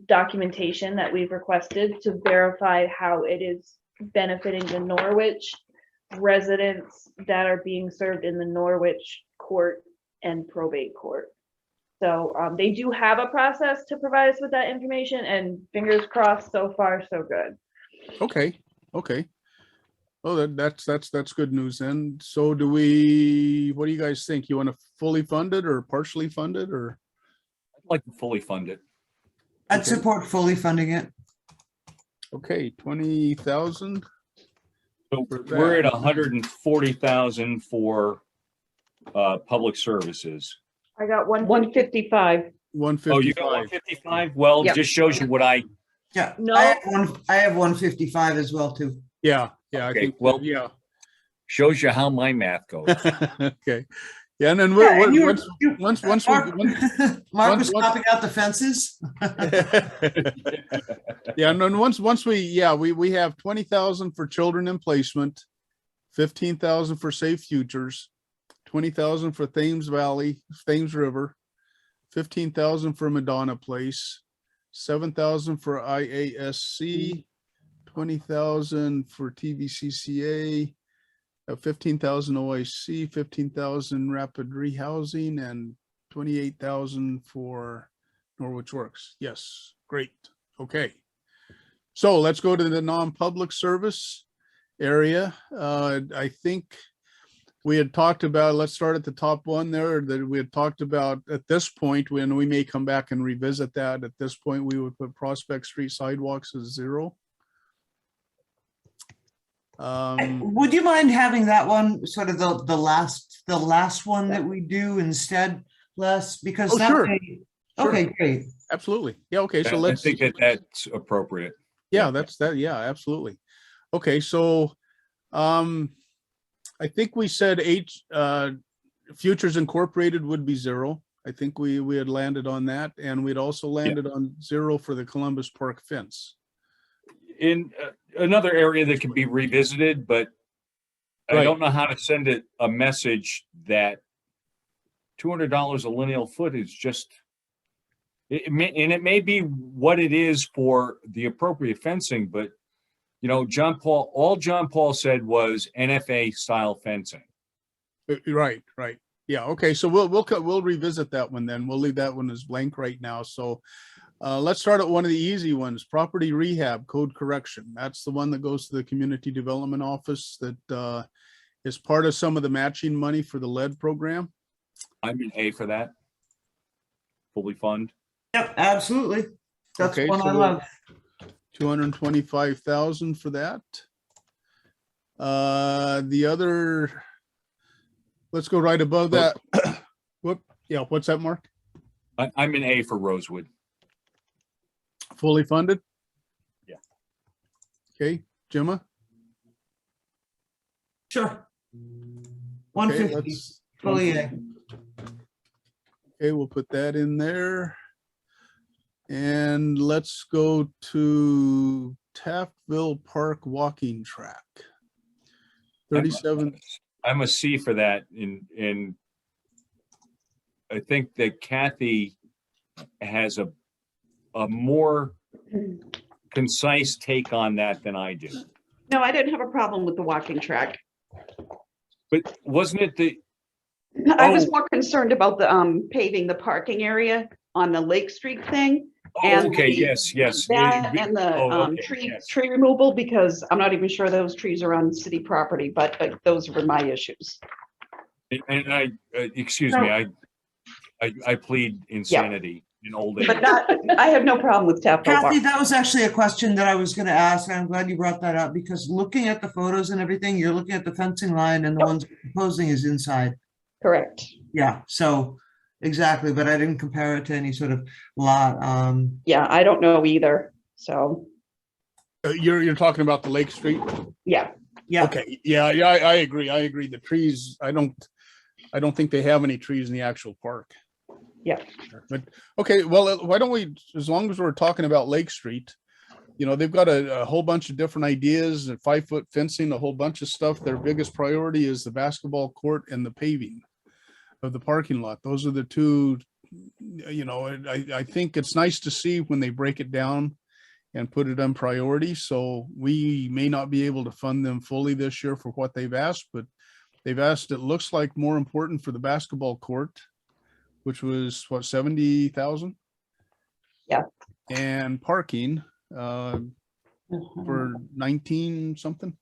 documentation that we've requested to verify how it is benefiting the Norwich residents that are being served in the Norwich court and probate court. So they do have a process to provide us with that information, and fingers crossed, so far so good. Okay. Oh, that's good news then. So what do you guys think? You want to fully fund it or partially fund it, or? I'd like to fully fund it. I'd Okay. support fully funding it. Okay, 20,000. So For we're at that. 140,000 for public services. I got 155. 155. Oh, you got 155? Well, Yep. just shows you what I, Yeah, No. I have 155 as well too. Yeah, I Okay, think, well- yeah. shows you how my math goes. Okay. Yeah, and then Yeah, and once we Mark, Mark was once- popping out the fences. yeah, and then once we have 20,000 for children in placement, 15,000 for Safe Futures, 20,000 for Thames River, 15,000 for Madonna Place, 7,000 for IASC, 20,000 for TVCCA, 15,000 OIC, 15,000 Rapid Rehousing, and 28,000 for Norwich Works. Yes, great. Okay. So let's go to the non-public service area. I think we had talked about, let's start at the top one there, that we had talked about at this point, when we may come back and revisit that. At this point, we would put Prospect Street sidewalks as 0. Would you mind having that one sort of the last one that we do instead, Les? Because Oh, that sure. way- Sure. Okay, great. Absolutely. Yeah. Okay. So I let's, think that's appropriate. yeah, yeah, absolutely. Okay. So, I think we said Futures Incorporated would be 0. I think we had landed on that, and we'd also landed on 0 for the Columbus Park fence. In another area that can be revisited, but I Right. don't know how to send it a message that $200 a lineal foot is just, it may be what it is for the appropriate fencing, but you know, all John Paul said was NFA style fencing. Right. Yeah. Okay. So we'll revisit that one then. We'll leave that one as blank right now. So let's start at one of the easy ones, property rehab code correction. That's the one that goes to the community development office that is part of some of the matching money for the lead program. I'm an A for that. Fully fund. Yep, absolutely. That's Okay, one I so love. 225,000 for that. The other, let's go right above that. What's that, Mark? I'm an A for Rosewood. Fully funded? Yeah. Okay, Gemma? Sure. Okay, 150, fully A. Okay, we'll put that in there. And let's go to Taftville Park walking track. 37, I'm a C for that, and I think that Kathy has a more concise take on that than I do. No, I didn't have a problem with the walking track. But wasn't it the, I was Oh. more concerned about the paving the parking area on the Lake Street thing. oh, And okay, the- yes. That and the Oh, okay, tree yes. removal, because I'm not even sure those trees are on city property, but those were my issues. And I, excuse me, I plead insanity in old age. But not, I have no problem with Tap Hill Kathy, Park. that was actually a question that I was gonna ask. I'm glad you brought that up because looking at the photos and everything, you're looking at the fencing line and the Yep. ones proposing is inside. Correct. Yeah, so exactly, but I didn't compare it to any sort of lot. Yeah, I don't know either. So, You're talking about the Lake Street? yeah, Yeah, Okay, yeah, I agree. I agree. The trees, I don't think they have any trees in the actual park. Yeah. But, okay, well, why don't we, as long as we're talking about Lake Street, you know, they've got a whole bunch of different ideas, 5-foot fencing, a whole bunch of stuff. Their biggest priority is the basketball court and the paving of the parking lot. Those are the two, you know, I think it's nice to see when they break it down and put it on priority. So we may not be able to fund them fully this year for what they've asked, but they've asked, it looks like more important for the basketball court, which was what, 70,000? Yeah. And parking for 19 something.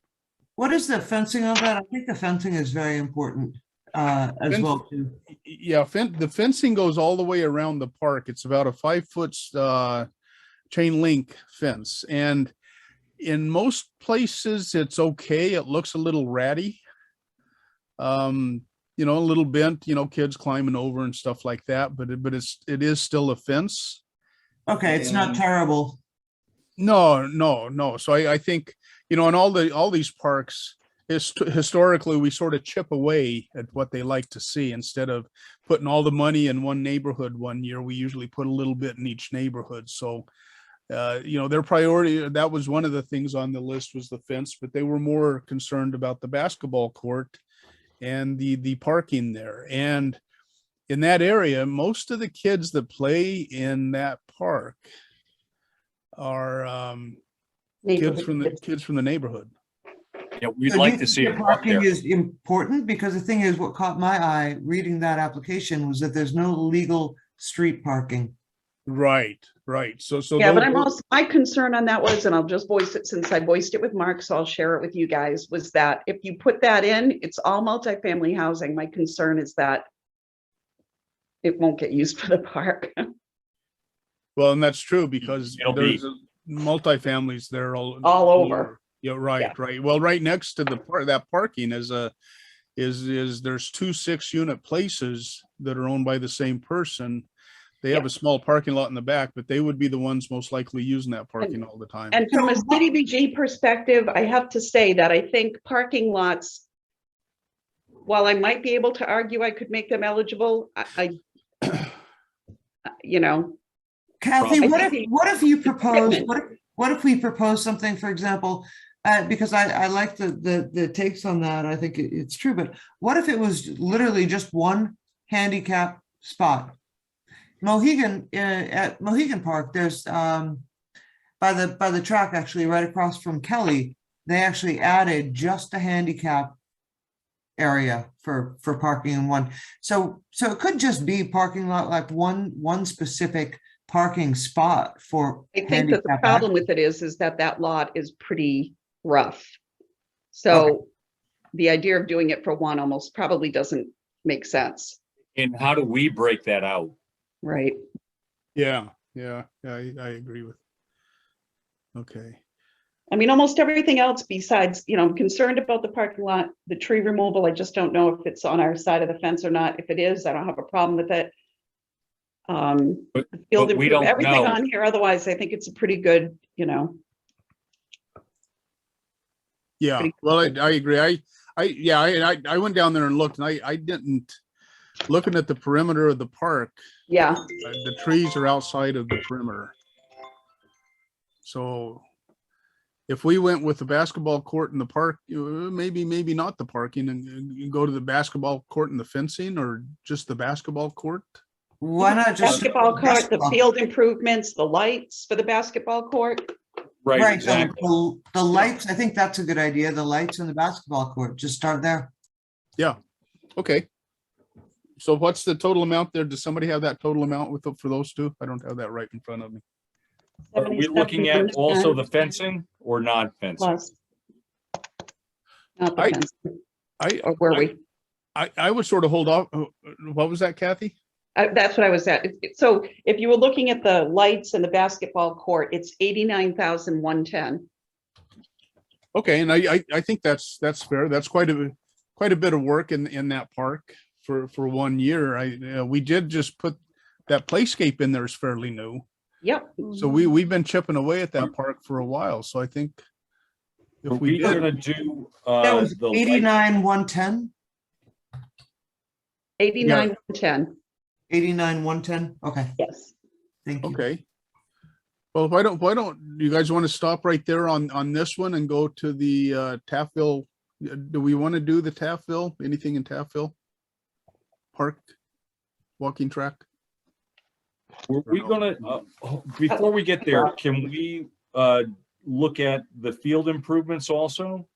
what is the fencing of that? I think the fencing is very important as well too. Yeah, the fencing goes all the way around the park. It's about a 5-foot chain link fence. And in most places, it's okay. It looks a little ratty. You know, a little bent, you know, kids climbing over and stuff like that, but it is still a fence. Okay, it's not And- terrible. No. So I think, you know, in all these parks, historically, we sort of chip away at what they like to see instead of putting all the money in one neighborhood one year. We usually put a little bit in each neighborhood. So, you know, their priority, that was one of the things on the list was the fence, but they were more concerned about the basketball court and the parking there. And in that area, most of the kids that play in that park are kids from the neighborhood. Yeah, we'd So do like you to think see the it up parking there. is important because the thing is, what caught my eye reading that application was that there's no legal street parking. Right. So Yeah, but those- my concern on that was, and I'll just voice it since I voiced it with Mark, so I'll share it with you guys, was that if you put that in, it's all multifamily housing. My concern is that it won't get used for the park. well, and that's true because It'll be- there's multifamilies there all over. Yeah, right. Well, right next to that parking is there's 2 6-unit places that are owned by the same person. They have a small parking lot in the back, but they would be the ones most likely using that parking all the time. And from a CDBG perspective, I have to say that I think parking lots, while I might be able to argue I could make them eligible, you know, Kathy, I what think if you propose, Equipment. what if we propose something, for example, because I like the takes on that. I think it's true, but what if it was literally just one handicap spot? Mohegan, at Mohegan Park, there's by the track, actually right across from Kelly, they actually added just a handicap area for parking in one. So it could just be parking lot, like one specific parking spot for I think that the handicap problem access. with it is that lot is pretty rough. So the idea of doing it for one almost probably doesn't make sense, And how do we break that out? right? Yeah, I agree with. Okay. I mean, almost everything else besides, you know, I'm concerned about the parking lot, the tree removal. I just don't know if it's on our side of the fence or not. If it is, I don't have a problem with it. But- Field but we improve- don't everything know. on here. Otherwise, I think it's a pretty good, you know. Yeah, Pretty well, cool. I agree. I went down there and looked, and I didn't, looking at the perimeter of the park, Yeah, the trees are outside of the perimeter. So if we went with the basketball court and the park, maybe not the parking, and you go to the basketball court and the fencing, or just the basketball court? Why not just? Basketball court, the basketball? field improvements, the lights for the basketball court. Right, Right, so exactly. the lights, I think that's a good idea, the lights in the basketball court, just start there. Okay. So what's the total amount there? Does somebody have that total amount for those two? I don't have that right in front of me. Are we looking at 77% also the fencing or not fencing? Plus. Not the I- fence, I, or were we? I would sort of hold off. What was that, Kathy? That's what I was at. So if you were looking at the lights and the basketball court, it's 89,110. Okay, and I think that's fair. That's quite a bit of work in that park for 1 year. We did just put that playscape in there is fairly new. Yep. So we've been chipping away at that park for a while. So I think if Are we we did, gonna do, That was the light- 89,110, 89,110. 89,110, okay, Yes. thank you. okay. Well, why don't you guys want to stop right there on this one and go to the Taffville? Do we want to do the Taffville? Anything in Taffville? Park, walking track? Were we gonna, before we get there, can we, look at the field improvements also?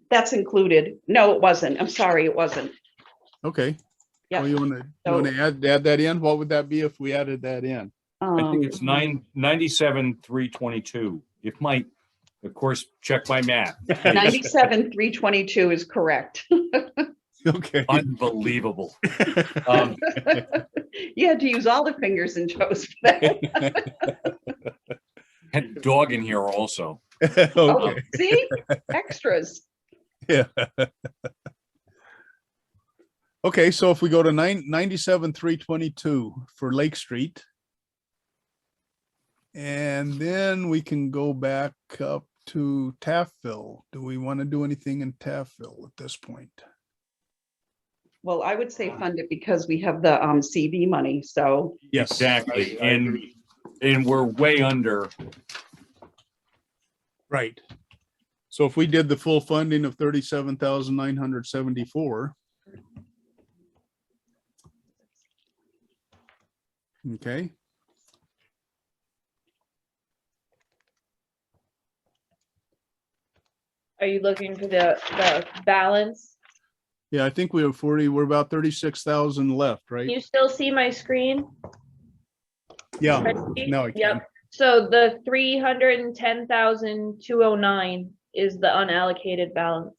That's included. No, it wasn't. I'm sorry, it wasn't. Okay. Yeah. Well, you want to add that in? What would that be if we added that in? I think it's 97,322. It might, of course, check my math. 97,322 is correct. Okay. Unbelievable. Um, You had to use all the fingers and toes for that. had a dog in here also. Oh, Okay. see? Extras. Yeah. Okay, so if we go to 97,322 for Lake Street. And then we can go back up to Taffville. Do we want to do anything in Taffville at this point? Well, I would say fund it because we have the CV money, so Yes. Exactly. I agree. And we're way under. Right. So if we did the full funding of 37,974. Okay, Are you looking for the balance? yeah, I think we have 40, we're about 36,000 left, Can right? you still see my screen? Yeah, Christy? now I can. Yep. So the 310,209 is the unallocated balance.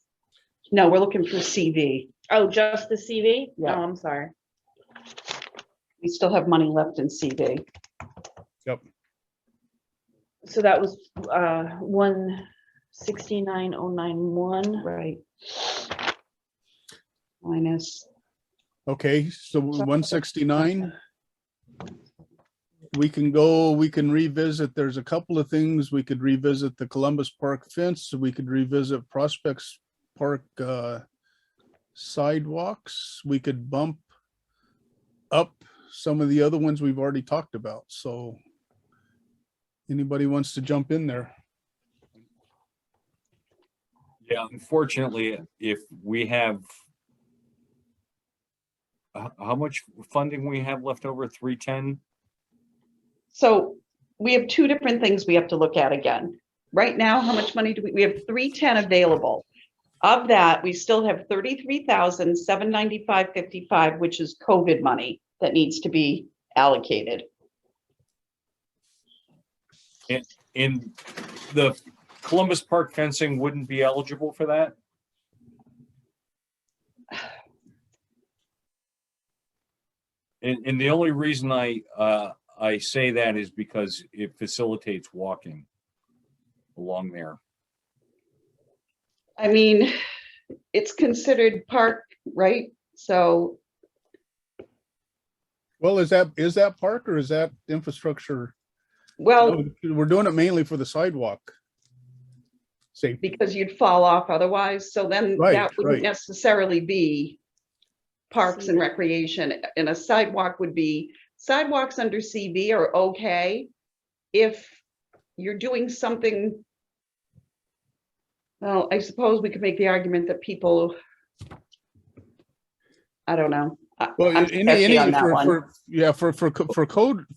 no, we're looking for CV. Oh, just the CV? Yeah. Oh, I'm sorry. We still have money left in CV. Yep. So that was 169,091. Right. Minus, Okay, so 169. We can revisit, there's a couple of things. We could revisit the Columbus Park fence. We could revisit Prospects Park sidewalks. We could bump up some of the other ones we've already talked about. So anybody wants to jump in there? Yeah, unfortunately, if we have, how much funding we have left over? 310? so we have two different things we have to look at again. Right now, how much money do we have 310 available. Of that, we still have 33,795.55, which is COVID money that needs to be allocated. And the Columbus Park fencing wouldn't be eligible for that? And the only reason I say that is because it facilitates walking along there. I mean, it's considered park, right? So Well, is that park or is that infrastructure? well, No, we're doing it mainly for the sidewalk safety. because you'd fall off otherwise, so then Right, that wouldn't right. necessarily be parks and recreation, and a sidewalk would be, sidewalks under CV are okay if you're doing something Well, I suppose we could make the argument that people, I don't know. Well, I'm sketchy on that one.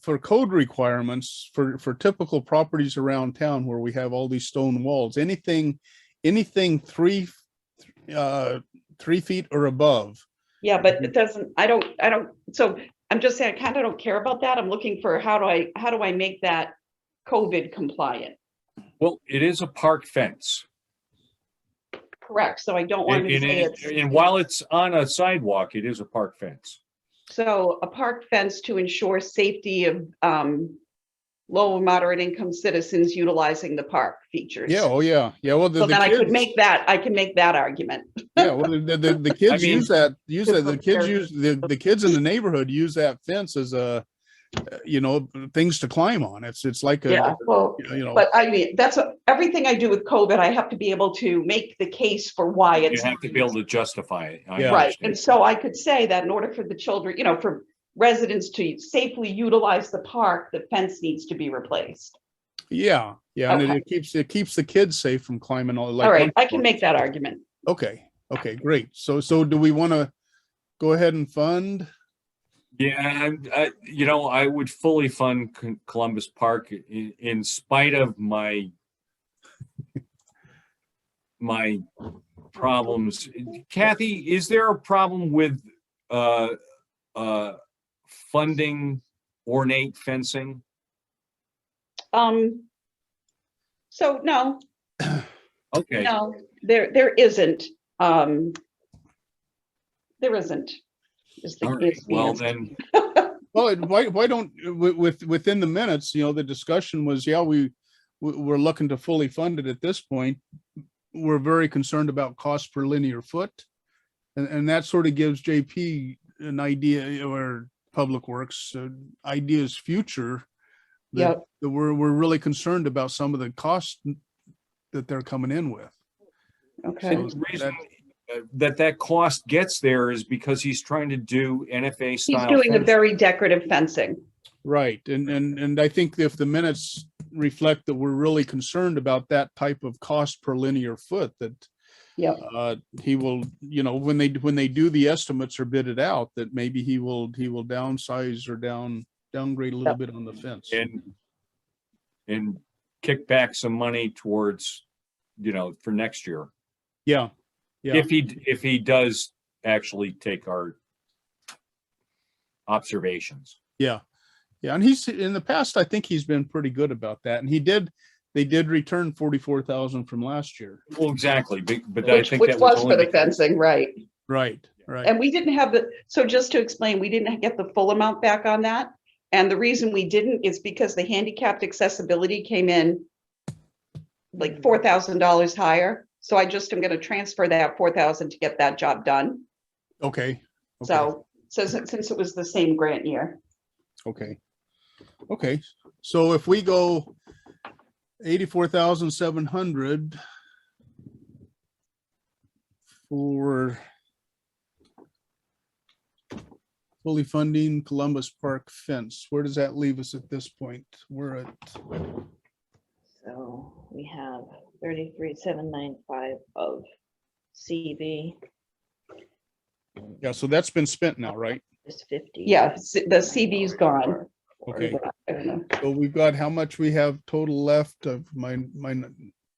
for code requirements for typical properties around town where we have all these stone walls, anything 3 feet or above. Yeah, but it doesn't, I don't, so I'm just saying, I kind of don't care about that. I'm looking for how do I make that COVID compliant? Well, it is a park fence. Correct, so I don't want to say it's, And while it's on a sidewalk, it is a park fence. so a park fence to ensure safety of low and moderate income citizens utilizing the park features. Yeah, oh yeah, yeah. Well, So then I can make that argument. Yeah, well, the kids I mean, the kids in the neighborhood use that fence as a, things to climb on. It's like a, Yeah, well, you know, but I mean, everything I do with COVID, I have to be able to make the case for why You it's. have to be able to justify it. I Yeah. Right, understand. and so I could say that in order for the children, for residents to safely utilize the park, the fence needs to be replaced. yeah, and Okay. it keeps the kids safe from climbing all. All right, I can make that argument. Okay, great. So do we want to go ahead and fund? Yeah, I would fully fund Columbus Park in spite of my problems. Kathy, is there a problem with funding ornate fencing? So no, Okay. no, there isn't. There isn't. All right. Well, then, Well, why don't within the minutes, the discussion was, yeah, we're looking to fully fund it at this point. We're very concerned about cost per linear foot. And that sort of gives JP an idea, or Public Works ideas future. That we're really concerned about some of the costs that they're coming in with. Okay. the reason that cost gets there is because he's trying to do NFA style. He's doing a fencing. very decorative fencing. Right. And I think if the minutes reflect that we're really concerned about that type of cost per linear foot, that he will, when they do the estimates or bid it out, that maybe he will downsize or downgrade a little bit on the fence. And kick back some money towards, for next year. Yeah. If he does actually take our observations. Yeah. And he's in the past, I think he's been pretty good about that. And they did return 44,000 from last year. Well, exactly. But Which was for the fencing, right? Right. And we didn't have so just to explain, we didn't get the full amount back on that. And the reason we didn't is because the handicapped accessibility came in like $4,000 higher. So I just am going to transfer that 4,000 to get that job done. Okay. So since it was the same grant year. Okay. So if we go 84,700 for fully funding Columbus Park fence, where does that leave us at this point? We're at, So we have 33,795 of CV. yeah, so that's been spent now, right? Is 50. Yeah, the CV's gone. Okay. I don't know. So we've got how much we have total left of my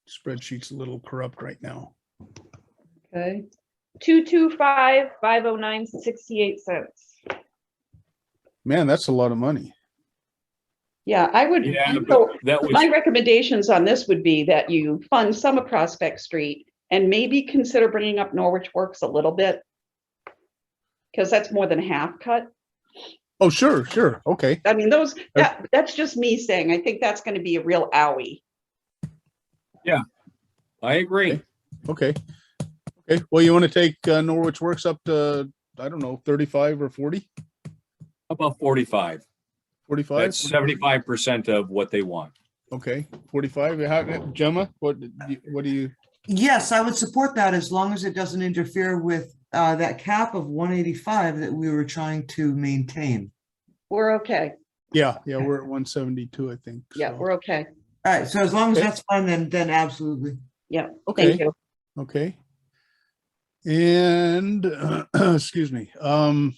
spreadsheet's a little corrupt right now. Okay. 225,509.68. Man, that's a lot of money. Yeah, I would. Yeah, So but that was my recommendations on this would be that you fund some of Prospect Street and maybe consider bringing up Norwich Works a little bit. Because that's more than half cut. Oh, sure. Okay. I mean, that's just me saying, I think that's going to be a real owie. I agree. Okay. Well, you want to take Norwich Works up to, I don't know, 35 or 40? About 45. 45? That's 75% of what they want. Okay, 45. Gemma, what do you? Yes, I would support that as long as it doesn't interfere with that cap of 185 that we were trying to maintain. We're okay. Yeah, we're at 172, I think. Yeah, so. we're okay. All right, so as long as Okay. that's fine, then absolutely. Yeah, Okay, thank you. okay. And, excuse me, I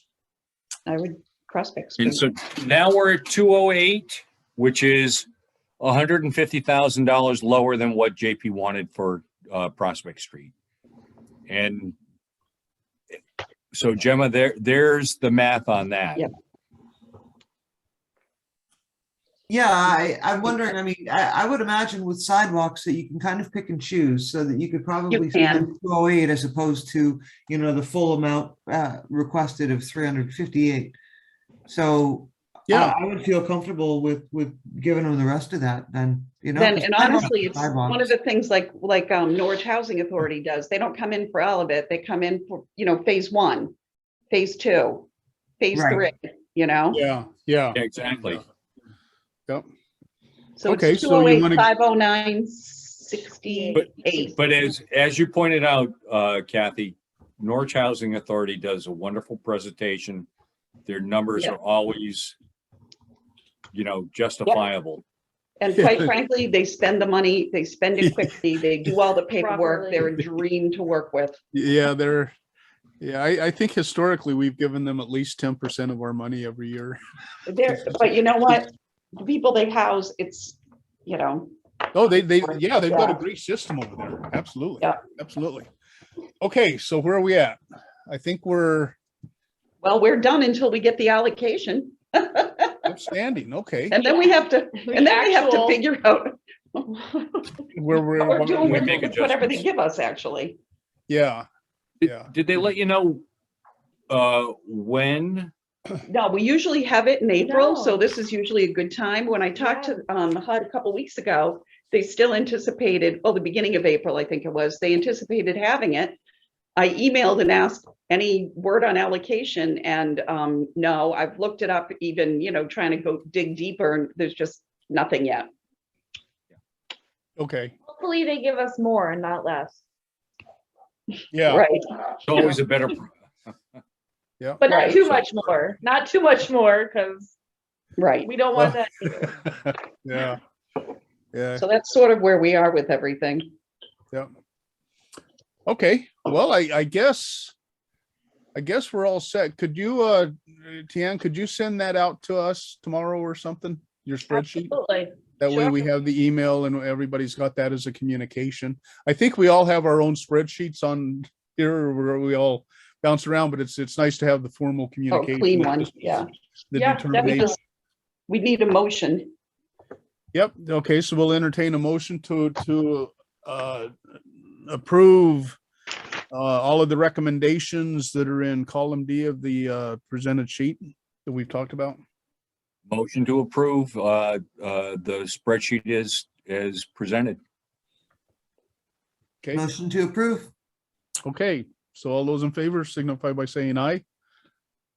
would Prospect And Street. so now we're at 208, which is $150,000 lower than what JP wanted for Prospect Street. And so Gemma, there's the math on that. Yep. Yeah, I'm wondering, I mean, I would imagine with sidewalks that you can kind of pick and choose so that you could probably spend 208 as opposed to, you know, the full amount requested of 358. So yeah, I would feel comfortable with giving them the rest of that then, you know. Then, 'cause and sidewalks honestly, are it's one sidewalks. of the things like Norwich Housing Authority does. They don't come in for all of it. They come in for, you know, phase 1, phase 2, phase Right. 3, you know? yeah, yeah. Exactly. Yep. So Okay, it's so you 208, wanna- 509, 68. But as you pointed out, Kathy, Norwich Housing Authority does a wonderful presentation. Their numbers Yeah. are always, you know, justifiable. And quite frankly, they spend the money, they spend it quickly, they do all the paperwork, Properly. they're a dream to work with. Yeah, I think historically we've given them at least 10% of our money every year. But you know what? The people they house, it's, you know, Oh, they've got a Yeah. great system over there. Absolutely. Yeah. Absolutely. Okay, so where are we at? I think we're well, we're done until we get the allocation. outstanding. Okay. And then we have to, and then we have to Actual- figure out Where what we're doing we with make whatever they adjustments. give us, actually. yeah. Yeah. Did they let you know when? No, we usually have it in April, so No. this is usually a good time. When I talked to HUD a couple weeks ago, they still anticipated, well, the beginning of April, I think it was, they anticipated having it. I emailed and asked any word on allocation, and no, I've looked it up, even, you know, trying to go dig deeper, and there's just nothing yet. Okay. Hopefully they give us more and not less, Yeah. Right, It's always a better. Yeah. but not Right. too much more, not too much more, because right. we don't want that either. Yeah. Yeah. So that's sort of where we are with everything. Yeah. Okay. Well, I guess we're all set. Could you, Tian, could you send that out to us tomorrow or something? Your spreadsheet? Absolutely. That way we Sure. have the email and everybody's got that as a communication. I think we all have our own spreadsheets on here where we all bounce around, but it's nice to have the formal Oh, communication. clean that one, just- yeah. The Yeah, determination. We need a motion. Yep. Okay. So we'll entertain a motion to approve all of the recommendations that are in column D of the presented sheet that we've talked about. Motion to approve the spreadsheet is presented. Okay. Motion to approve. Okay. So all those in favor signify by saying aye.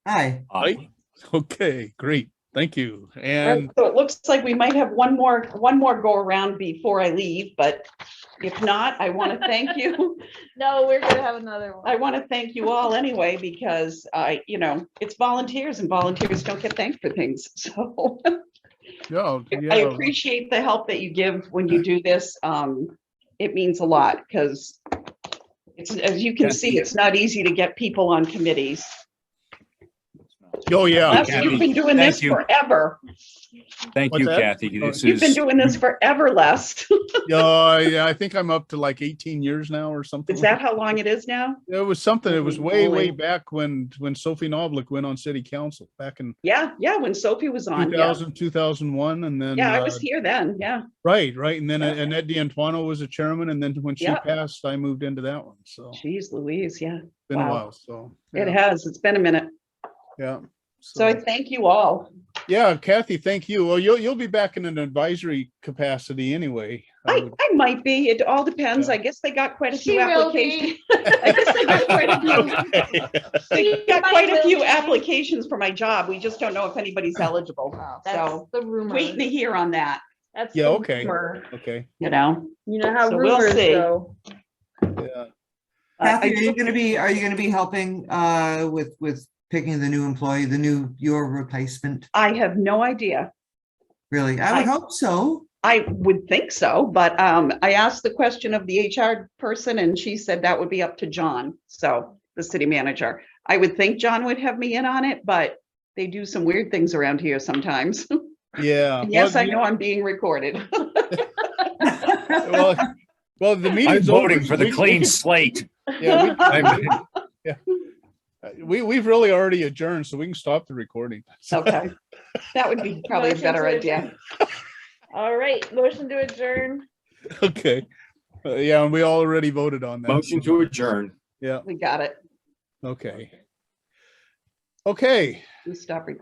Aye. Aye. Okay. Great. Thank you. Right, And so it looks like we might have one more go around before I leave, but if not, I want to thank you. No, we're gonna have another one. I want to thank you all anyway, because you know, it's volunteers and volunteers don't get thanked for things. So yeah, I yeah, appreciate the help that you give when you do this. It means a lot, because it's, as you can see, it's not easy to get people on committees. oh yeah. Les, you've been doing Thank this you. forever. Thank What's you, that? Kathy. This You've been is doing this forever, Les. Yeah, I think I'm up to like 18 years now or something. Is that how long it is now? It was something. It was Holy way moly. back when Sophie Noblick went on city council back in Yeah, when Sophie was on, 2000, 2001, and then Yeah, I was here then, yeah. right, and then Yeah. Annette D'Antuono was a chairman, and then when she Yeah. passed, I moved into that one. So it's Jeez Louise, yeah. been a Wow. while. So It yeah, has, it's been a minute. yeah. So I thank you all. Yeah, Kathy, thank you. Well, you'll be back in an advisory capacity anyway. I might be, it all depends. Yeah. I guess they got quite a She few will applications. be. I guess they got quite a few. They got Might quite a will few be. applications for my job. We just don't know if anybody's eligible. Wow, that's So the rumor. waiting to hear on that, That's Yeah, the okay. rumor. Okay. you know? You know how So we'll rumors see. go. Yeah. Kathy, are you gonna be helping with picking the new employee, your replacement? I have no idea. Really? I would hope so. I would think so, but I asked the question of the HR person and she said that would be up to John. So the city manager, I would think John would have me in on it, but they do some weird things around here sometimes. Yeah. And yes, well, I know I'm being recorded. Well, well, the I'm meeting's over, voting for so the we clean can- slate. Yeah, I'm- we've really already adjourned, so we can stop the recording. Okay. That would be probably a Motion better to idea. adjourn. All right, motion to adjourn. Okay. Yeah, and we already voted on that. Motion to adjourn. Yeah, We got it. okay. Okay. We stop recording.